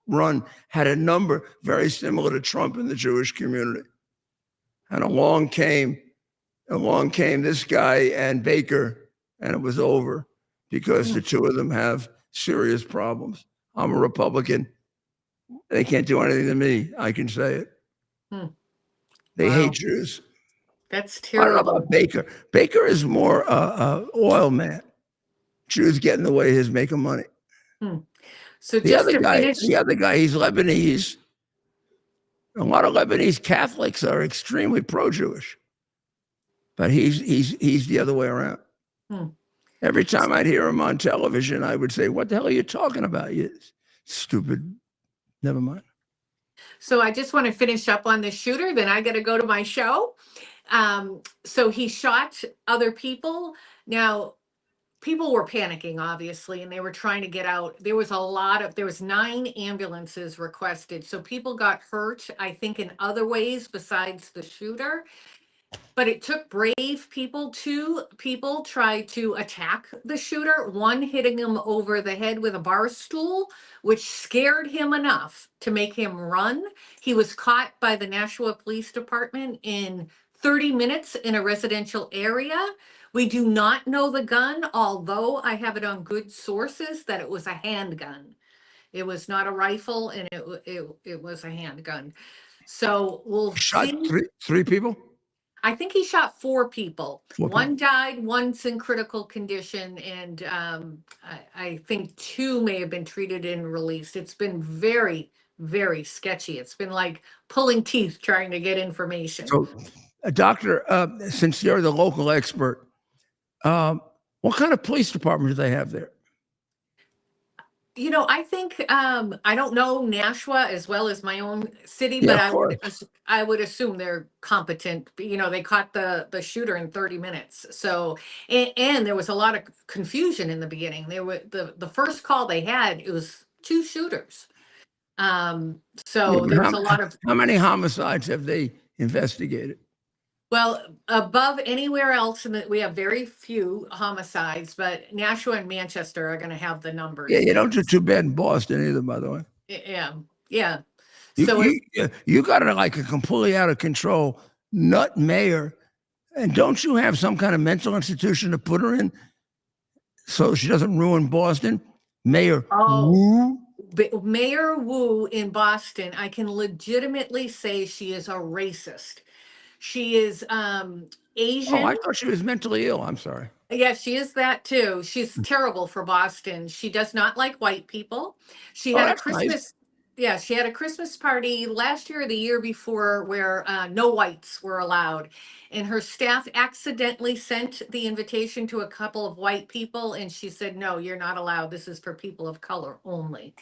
run had a number very similar to Trump in the Jewish community. And along came this guy and Baker, and it was over because the two of them have serious problems. I'm a Republican. They can't do anything to me. I can say it. Hmm. They Wow. hate Jews. That's I don't know terrible. about Baker. Baker is more oil man. Jews get in the way of his making money. So just to finish, The other guy, he's Lebanese. A lot of Lebanese Catholics are extremely pro-Jewish, but he's the other way around. Hmm. Every time I'd hear him on television, I would say, "What the hell are you talking about? You stupid." Never mind. so I just want to finish up on this shooter, then I got to go to my show. So he shot other people. Now, people were panicking, obviously, and they were trying to get out. There was 9 ambulances requested. So people got hurt, I think, in other ways besides the shooter. But it took brave people. 2 people tried to attack the shooter, one hitting him over the head with a bar stool, which scared him enough to make him run. He was caught by the Nashua Police Department in 30 minutes in a residential area. We do not know the gun, although I have it on good sources that it was a handgun. It was not a rifle, and it was a handgun. So we'll Shot see. three people. I think he shot 4 people. 4 One died, one's in critical condition, and I think 2 may have been treated and released. It's been very, very sketchy. It's been like pulling teeth trying to get information. So, doctor, since you're the local expert, what kind of police department do they have there? You know, I think I don't know Nashua as well as my own city, Yeah, but of course. I would assume they're competent. You know, they caught the shooter in 30 minutes. So and there was a lot of confusion in the beginning. There were the first call they had, it was 2 shooters. Yeah, So but there was a lot of, how many homicides have they investigated? well, above anywhere else, we have very few homicides, but Nashua and Manchester are going to have the numbers. Yeah, you don't do too bad in Boston either, by the way. Yeah, yeah. You So you got like a completely out of control nut mayor, and don't you have some kind of mental institution to put her in so she doesn't ruin Boston? Mayor Wu? Mayor Wu in Boston, I can legitimately say she is a racist. She is Asian. Oh, I thought she was mentally ill. I'm sorry. Yeah, she is that too. She's terrible for Boston. She does not like white people. She Oh, had a that's nice. Christmas, yeah, she had a Christmas party last year or the year before where no whites were allowed. And her staff accidentally sent the invitation to a couple of white people, and she said, "No, you're not allowed. This is for people of color only."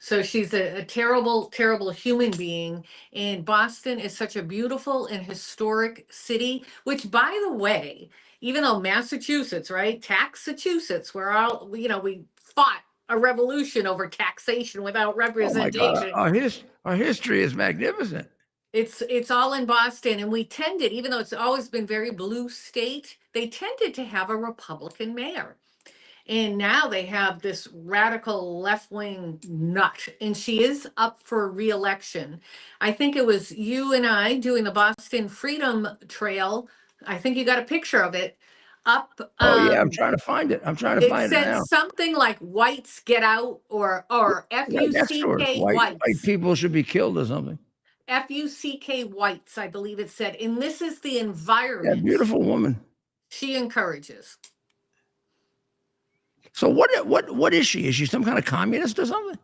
So she's a terrible, terrible human being. And Boston is such a beautiful and historic city, which, by the way, even though Massachusetts, right, Taxachusetts, we're all, you know, we fought a revolution over taxation without Oh my God, representation. our history is magnificent. It's all in Boston, and we tended, even though it's always been very blue state, they tended to have a Republican mayor. And now they have this radical left-wing nut, and she is up for re-election. I think it was you and I doing the Boston Freedom Trail. I think you got a picture of it up. Oh yeah, I'm trying to find it. I'm trying to It find it said now. something like "whites get out" or Right next to her, F-U-C-K white whites. people should be killed or something. F-U-C-K whites, I believe it said. And this is the Yeah, environment beautiful woman. she encourages. So what is she? Is she some kind of communist or something?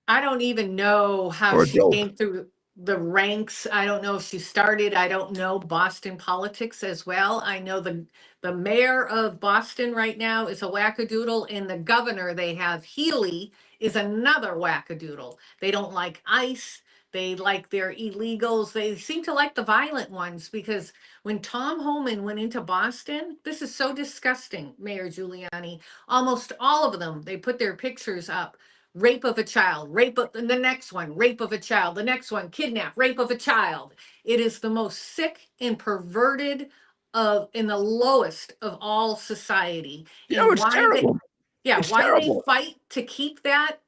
I don't even know how Or a she dope? came through the ranks. I don't know if she started. I don't know Boston politics as well. I know the mayor of Boston right now is a wackadoodle, and the governor they have, Healy, is another wackadoodle. They don't like ICE. They like their illegals. They seem to like the violent ones, because when Tom Homan went into Boston, this is so disgusting, Mayor Giuliani, almost all of them, they put their pictures up. Rape of a child, rape of the next one, rape of a child, the next one, kidnap, rape of a child. It is the most sick and perverted of in the lowest of all society. You know, And it's why they, terrible. yeah, It's why they terrible. fight to keep that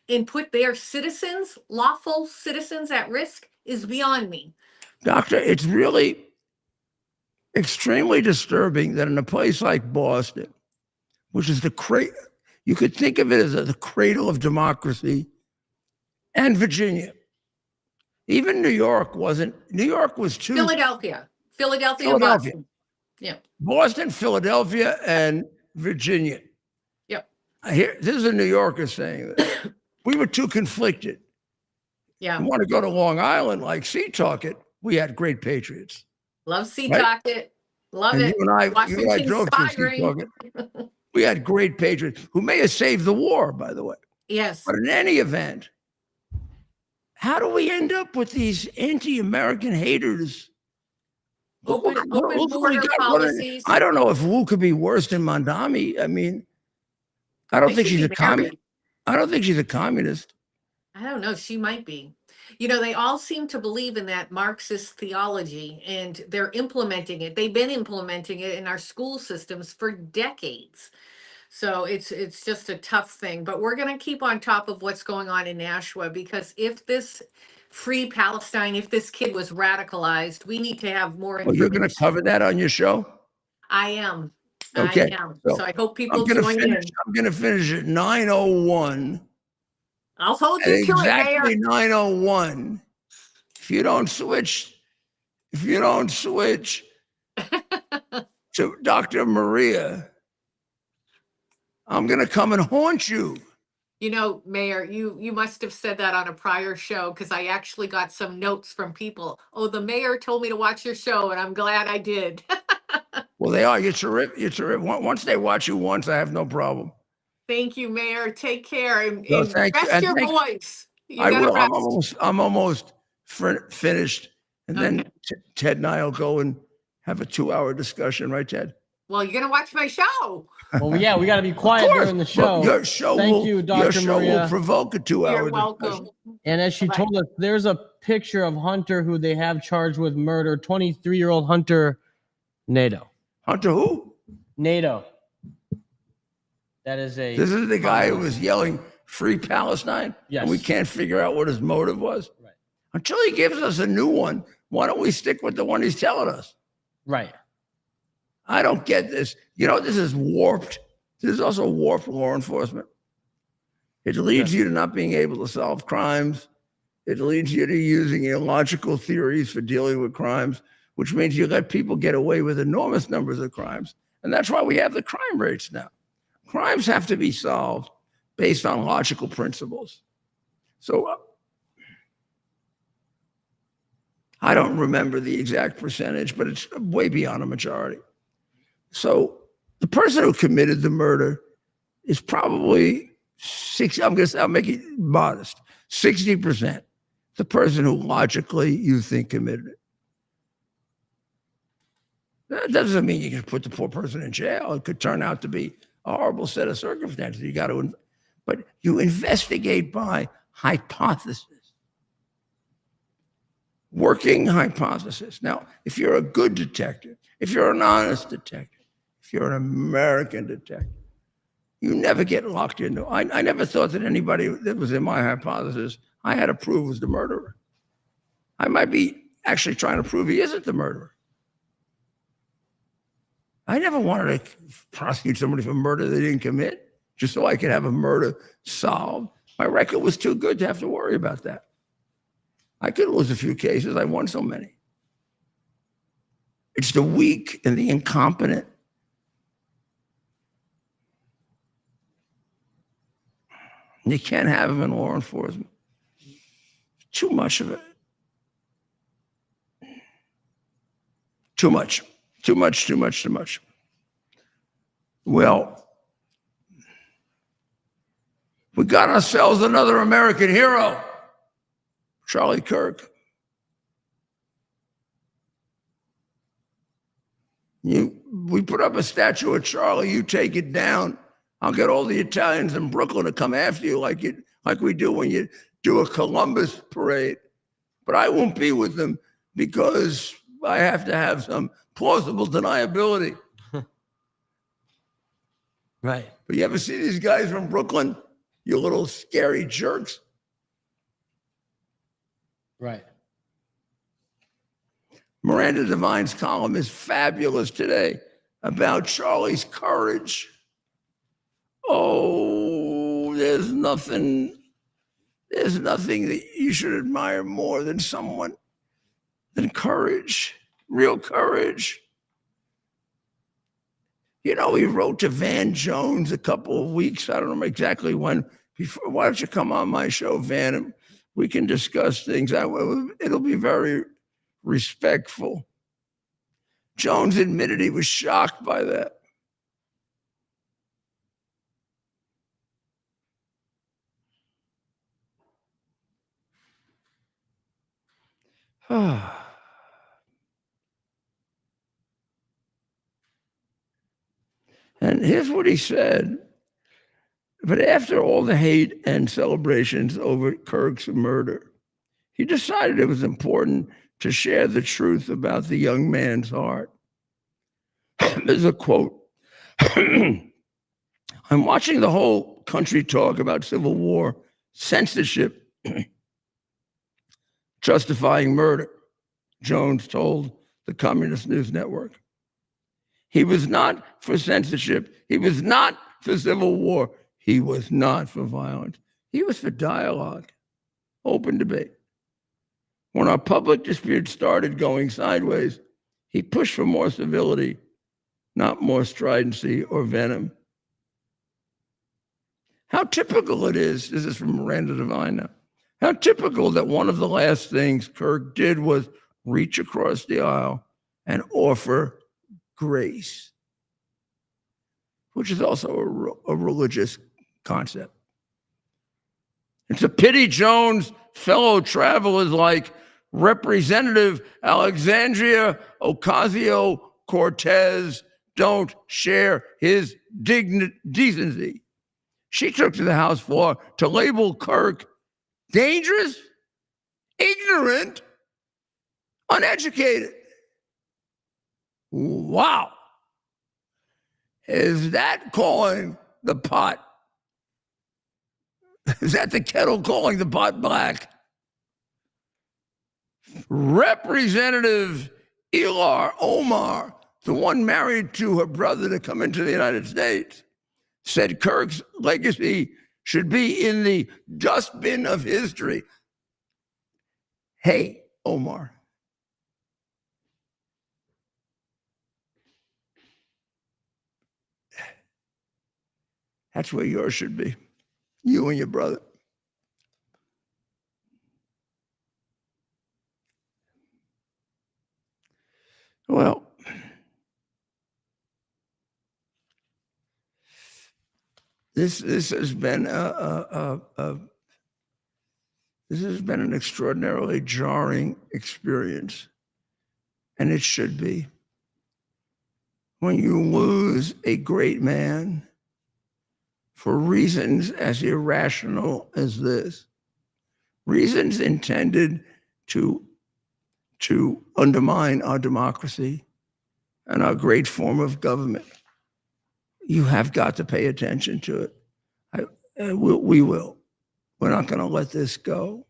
and put their citizens, lawful citizens, at risk is beyond me. Doctor, it's really extremely disturbing that in a place like Boston, which is you could think of it as the cradle of democracy, and Virginia. Even New York wasn't. New York was too. Philadelphia, Philadelphia. Boston. Yeah. Boston, Philadelphia, and Virginia. Yep. This is a New Yorker saying this. We were too conflicted. Yeah. You want to go to Long Island like Seatucket, we had great patriots. Love Seatucket. Love And it. you and I Washington drove to inspiring. Seatucket. We had great patriots who may have saved the war, by the way. Yes. But in any event, how do we end up with these anti-American haters? Open Look what we border got. policies. I don't know if Wu could be worse than Mandami. I mean, I don't think she's a communist. I don't think she's a communist. I don't know. She might be. You know, they all seem to believe in that Marxist theology, and they're implementing it. They've been implementing it in our school systems for decades. So it's just a tough thing. But we're going to keep on top of what's going on in Nashua, because if this Free Palestine, if this kid was radicalized, we need to have more Oh, information. you're going to cover that on your show? I am. Okay. I am. So I hope people I'm gonna join finish, in. I'm going to finish at 9:01. I'll hold At you to it, exactly Mayor. 9:01. If you don't switch to Dr. Maria, I'm going to come and haunt you. You know, Mayor, you must have said that on a prior show, because I actually got some notes from people. Oh, the mayor told me to watch your show, and I'm glad I did. Well, they are. You're terrific. You're terrific. Once they watch you once, I have no problem. Thank you, Mayor. Take care and, No, and thank you. rest And your thank- voice. You I gotta will. rest. I'm almost finished. And then Okay. Ted and I will go and have a 2-hour discussion, right, Ted? Well, you're gonna watch my show. Well, yeah, we got to be quiet during the show. Well, your show Thank will, you, your Dr. show will Maria. provoke a 2-hour You're discussion. welcome. And as she Bye-bye. told us, there's a picture of Hunter, who they have charged with murder. 23-year-old Hunter NATO. Hunter who? NATO. That is a. This is the guy who was yelling "Free Palestine." Yes. And we can't figure out what his motive was. Right. Until he gives us a new one, why don't we stick with the one he's telling us? Right. I don't get this. You know, this is warped. This is also warped law enforcement. It leads you to not being able to solve crimes. It leads you to using illogical theories for dealing with crimes, which means you let people get away with enormous numbers of crimes. And that's why we have the crime rates now. Crimes have to be solved based on logical principles. So I don't remember the exact percentage, but it's way beyond a majority. So the person who committed the murder is probably I'll make it modest, 60%. The person who logically you think committed it. That doesn't mean you can put the poor person in jail. It could turn out to be a horrible set of circumstances. You got to, but you investigate by hypothesis. Working hypothesis. Now, if you're a good detective, if you're an honest detective, if you're an American detective, you never get locked into. I never thought that anybody that was in my hypothesis I had to prove was the murderer. I might be actually trying to prove he isn't the murderer. I never wanted to prosecute somebody for murder they didn't commit just so I could have a murder solved. My record was too good to have to worry about that. I could lose a few cases. I won so many. It's the weak and the incompetent. You can't have them in law enforcement. Too much of it. Too much. Too much, too much, too much. Well, we got ourselves another American hero, Charlie Kirk. We put up a statue of Charlie, you take it down. I'll get all the Italians in Brooklyn to come after you like we do when you do a Columbus parade. But I won't be with them because I have to have some plausible deniability. Right. But you ever see these guys from Brooklyn? you little scary jerks. Right. Miranda Devine's column is fabulous today about Charlie's courage. Oh, there's nothing that you should admire more than courage, real courage. You know, he wrote to Van Jones a couple of weeks, I don't know exactly when, before, why don't you come on my show, Van, and we can discuss things. It'll be very respectful. Jones admitted he was shocked by that. And here's what he said. But after all the hate and celebrations over Kirk's murder, he decided it was important to share the truth about the young man's heart. There's a quote. I'm watching the whole country talk about civil war, censorship, justifying murder, Jones told the Communist News Network. He was not for censorship. He was not for civil war. He was not for violence. He was for dialogue, open debate. When our public dispute started going sideways, he pushed for more civility, not more stridency or venom. How typical it is, this is from Miranda Devine now, how typical that one of the last things Kirk did was reach across the aisle and offer grace, which is also a religious concept. It's a pity Jones' fellow travelers like Representative Alexandria Ocasio-Cortez don't share his decency. She took to the House floor to label Kirk dangerous, ignorant, uneducated. Wow. Is that calling the pot? Is that the kettle calling the pot black? Representative Ilar Omar, the one married to her brother to come into the United States, said Kirk's legacy should be in the dustbin of history. Hey, Omar. That's where yours should be, you and your brother. Well, this has been this has been an extraordinarily jarring experience, and it should be. When you lose a great man for reasons as irrational as this, reasons intended to undermine our democracy and our great form of government, you have got to pay attention to it. We will. We're not going to let this go.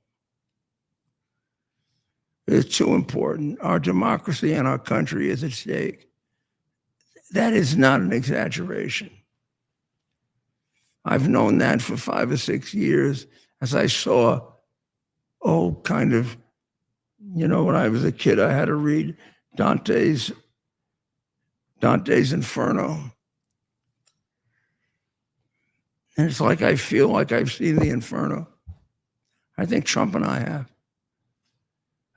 It's too important. Our democracy and our country is at stake. That is not an exaggeration. I've known that for 5 or 6 years as I saw, kind of, when I was a kid, I had to read Dante's Inferno. And it's like I feel like I've seen the Inferno. I think Trump and I have.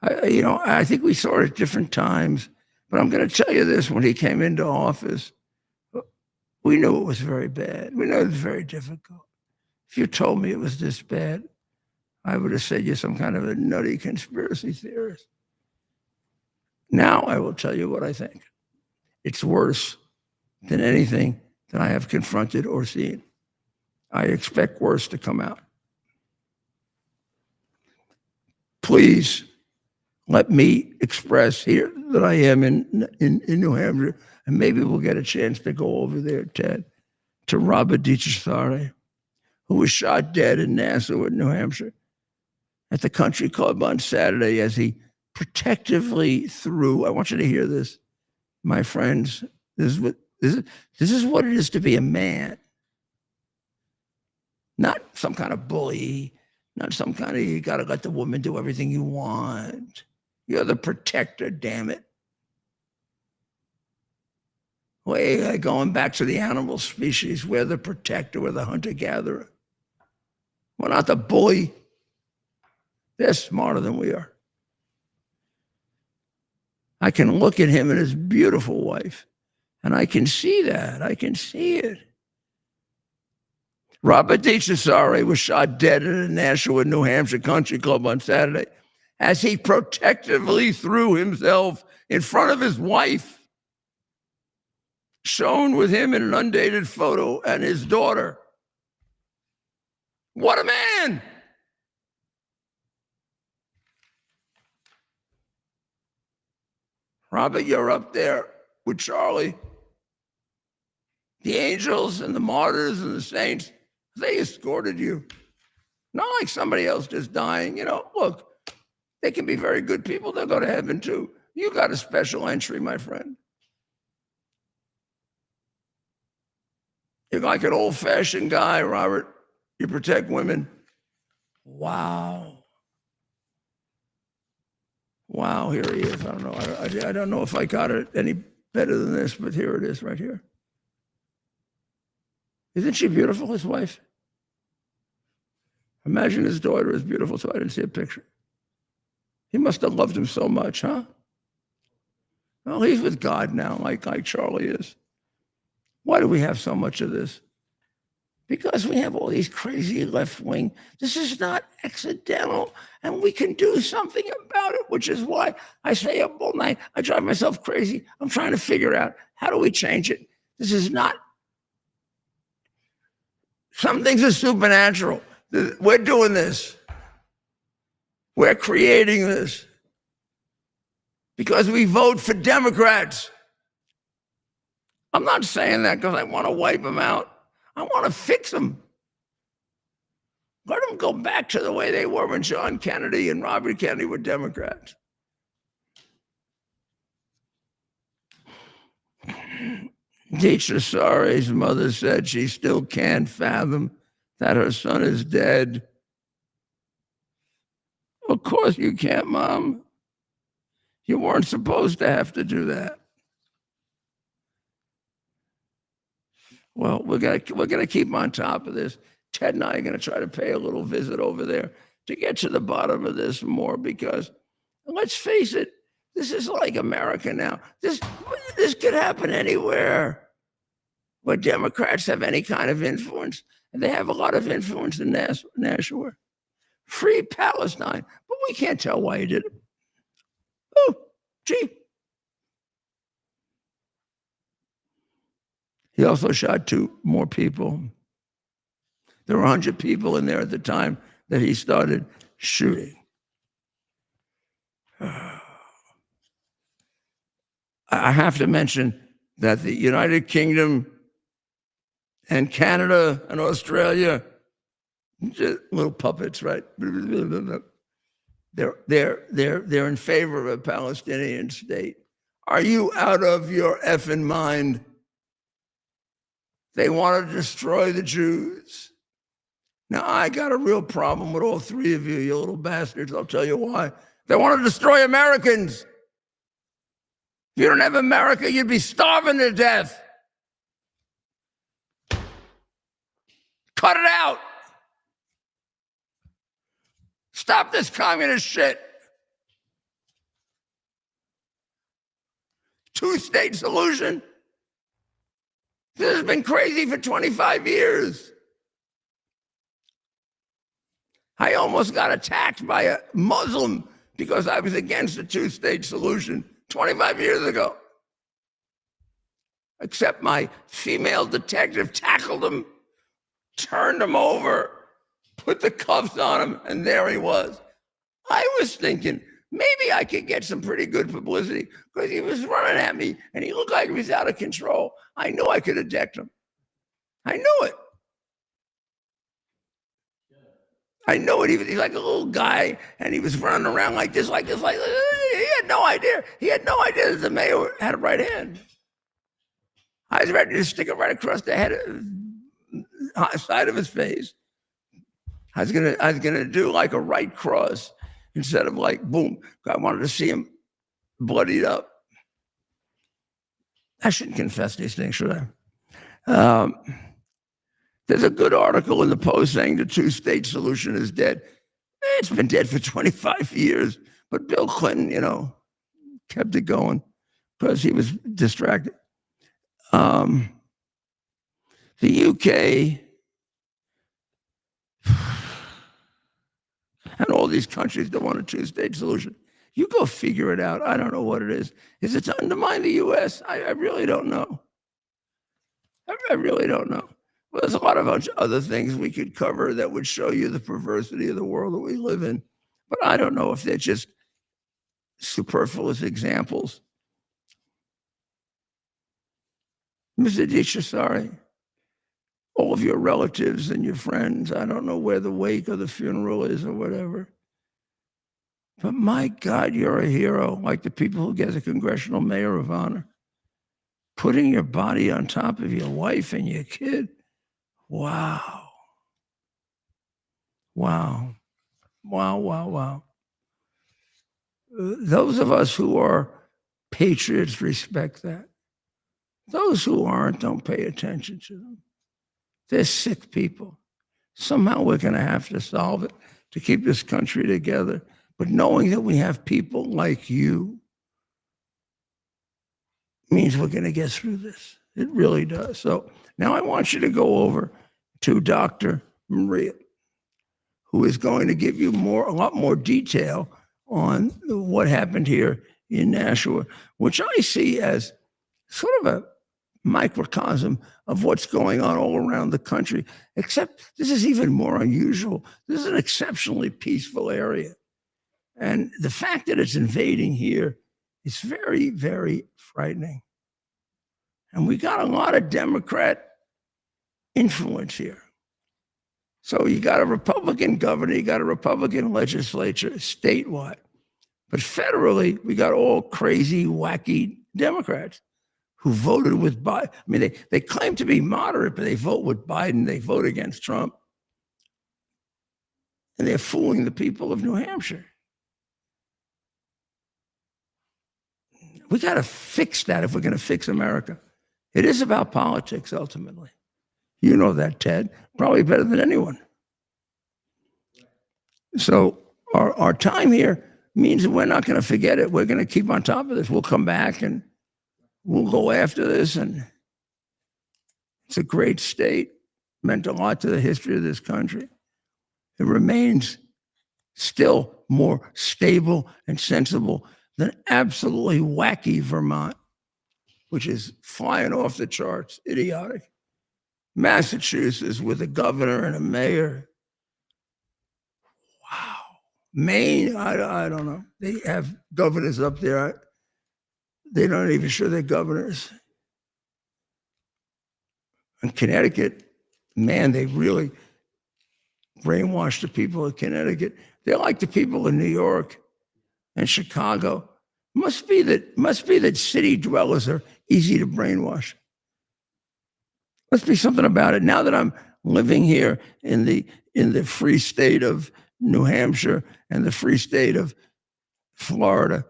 I think we saw it at different times, but I'm going to tell you this, when he came into office, we knew it was very bad. We knew it was very difficult. If you told me it was this bad, I would have said you're some kind of a nutty conspiracy theorist. Now I will tell you what I think. It's worse than anything that I have confronted or seen. I expect worse to come out. Please let me express here that I am in New Hampshire, and maybe we'll get a chance to go over there, Ted, to Robert DiCesare, who was shot dead in Nassau, New Hampshire, at the country club on Saturday as he protectively threw. I want you to hear this, my friends. This is what it is to be a man. Not some kind of bully, not some kind of, you got to let the woman do everything you want. You're the protector, damn it. Way going back to the animal species, we're the protector, we're the hunter-gatherer. We're not the bully. They're smarter than we are. I can look at him and his beautiful wife, and I can see that. I can see it. Robert DiCesare was shot dead at a Nashua, New Hampshire country club on Saturday as he protectively threw himself in front of his wife, shown with him in an undated photo, and his daughter. What a man! Robert, you're up there with Charlie. The angels and the martyrs and the saints, they escorted you. Not like somebody else just dying. You know, look, they can be very good people. They'll go to heaven too. You got a special entry, my friend. You're like an old-fashioned guy, Robert. You protect women. Wow. Wow, here he is. I don't know. I don't know if I got it any better than this, but here it is right here. Isn't she beautiful, his wife? Imagine his daughter is beautiful, so I didn't see a picture. He must have loved him so much, huh? Well, he's with God now, like Charlie is. Why do we have so much of this? Because we have all these crazy left wing. This is not accidental, and we can do something about it, which is why I stay up all night. I drive myself crazy. I'm trying to figure out, how do we change it? This is not, some things are supernatural. We're doing this. We're creating this because we vote for Democrats. I'm not saying that because I want to wipe them out. I want to fix them. Let them go back to the way they were when John Kennedy and Robert Kennedy were Democrats. DiCesare's mother said she still can't fathom that her son is dead. Of course you can't, Mom. You weren't supposed to have to do that. Well, we're gonna keep on top of this. Ted and I are gonna try to pay a little visit over there to get to the bottom of this more, because let's face it, this is like America now. This could happen anywhere where Democrats have any kind of influence, and they have a lot of influence in Nashua. Free Palestine, but we can't tell why he did it. Oh, gee. He also shot 2 more people. There were 100 people in there at the time that he started shooting. I have to mention that the United Kingdom and Canada and Australia, just little puppets, right? They're in favor of a Palestinian state. Are you out of your effing mind? They want to destroy the Jews. Now, I got a real problem with all 3 of you, you little bastards. I'll tell you why. They want to destroy Americans. If you don't have America, you'd be starving to death. Cut it out. Stop this communist shit. 2-state solution. This has been crazy for 25 years. I almost got attacked by a Muslim because I was against the 2-state solution 25 years ago. Except my female detective tackled him, turned him over, put the cuffs on him, and there he was. I was thinking, maybe I could get some pretty good publicity because he was running at me and he looked like he was out of control. I knew I could have decked him. I knew it. I know it. He's like a little guy, and he was running around like this, like this, like he had no idea. He had no idea that the mayor had a right hand. I was ready to stick it right across the head, side of his face. I was gonna do like a right cross instead of like boom. I wanted to see him bloodied up. I shouldn't confess these things, should I? There's a good article in the Post saying the two-state solution is dead. It's been dead for 25 years, but Bill Clinton, kept it going because he was distracted. The UK and all these countries that want a two-state solution. You go figure it out. I don't know what it is. Is it to undermine the U.S.? I really don't know. I really don't know. Well, there's a lot of other things we could cover that would show you the perversity of the world that we live in. But I don't know if they're just superfluous examples. Mr. Disha, sorry. All of your relatives and your friends, I don't know where the wake or the funeral is or whatever. But my God, you're a hero, like the people who get the Congressional Mayor of Honor. Putting your body on top of your wife and your kid. Wow. Wow. Wow, wow, wow. Those of us who are patriots respect that. Those who aren't don't pay attention to them. They're sick people. Somehow we're going to have to solve it to keep this country together. But knowing that we have people like you means we're going to get through this. It really does. So now I want you to go over to Dr. Maria, who is going to give you a lot more detail on what happened here in Nashua, which I see as sort of a microcosm of what's going on all around the country, except this is even more unusual. This is an exceptionally peaceful area. And the fact that it's invading here is very, very frightening. And we got a lot of Democrat influence here. So you got a Republican governor, you got a Republican legislature statewide. But federally, we got all crazy, wacky Democrats who voted with Biden. I mean, they claim to be moderate, but they vote with Biden. They vote against Trump. And they're fooling the people of New Hampshire. We got to fix that if we're going to fix America. It is about politics, ultimately. You know that, Ted, probably better than anyone. So our time here means that we're not going to forget it. We're going to keep on top of this. We'll come back and we'll go after this. And it's a great state, meant a lot to the history of this country. It remains still more stable and sensible than absolutely wacky Vermont, which is flying off the charts, idiotic. Massachusetts with a governor and a mayor. Wow. Maine, I don't know. They have governors up there. They're not even sure they're governors. In Connecticut, man, they really brainwashed the people of Connecticut. They're like the people in New York and Chicago. Must be that city dwellers are easy to brainwash. Must be something about it. Now that I'm living here in the free state of New Hampshire and the free state of Florida,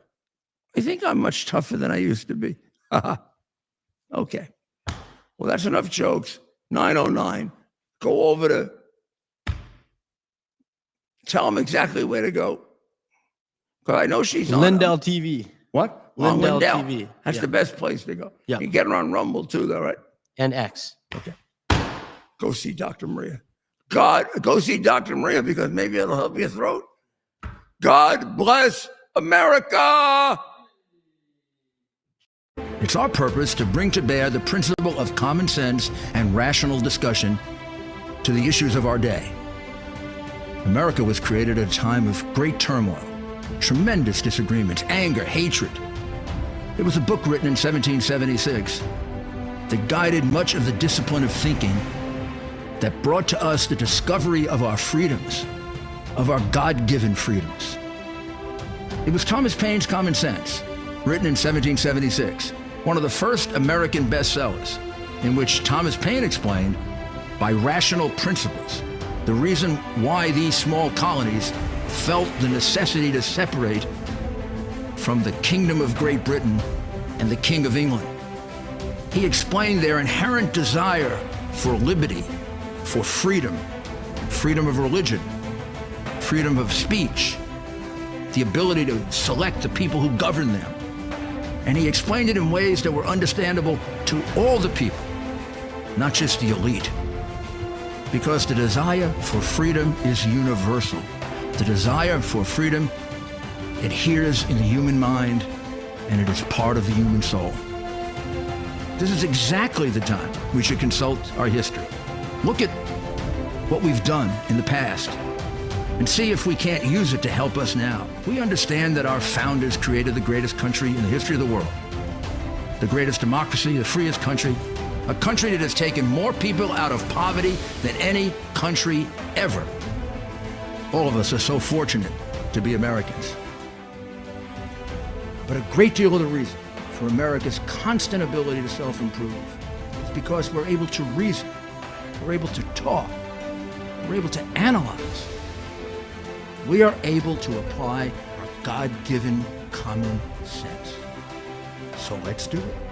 I think I'm much tougher than I used to be. Okay. Well, that's enough jokes. 9:09. Go over to tell them exactly where to go. Because I know she's on Lindell TV. What? Lindell Lindell. TV. That's Yeah. the best place to go. Yeah. You can get her on Rumble too, though, right? And X. Okay. Go see Dr. Maria. Go see Dr. Maria because maybe it'll help your throat. God bless America. It's our purpose to bring to bear the principle of common sense and rational discussion to the issues of our day. America was created at a time of great turmoil, tremendous disagreements, anger, hatred. There was a book written in 1776 that guided much of the discipline of thinking that brought to us the discovery of our freedoms of our God-given freedoms. It was Thomas Paine's Common Sense, written in 1776, one of the first American bestsellers, in which Thomas Paine explained, by rational principles, the reason why these small colonies felt the necessity to separate from the Kingdom of Great Britain and the King of England. He explained their inherent desire for liberty, for freedom, freedom of religion, freedom of speech, the ability to select the people who govern them. And he explained it in ways that were understandable to all the people, not just the elite. Because the desire for freedom is universal. The desire for freedom adheres in the human mind, and it is part of the human soul. This is exactly the time we should consult our history. Look at what we've done in the past and see if we can't use it to help us now. We understand that our founders created the greatest country in the history of the world, the greatest democracy, the freest country, a country that has taken more people out of poverty than any country ever. All of us are so fortunate to be Americans. But a great deal of the reason for America's constant ability to self-improve is because we're able to reason, we're able to talk, we're able to analyze. We are able to apply our God-given common sense. So let's do it.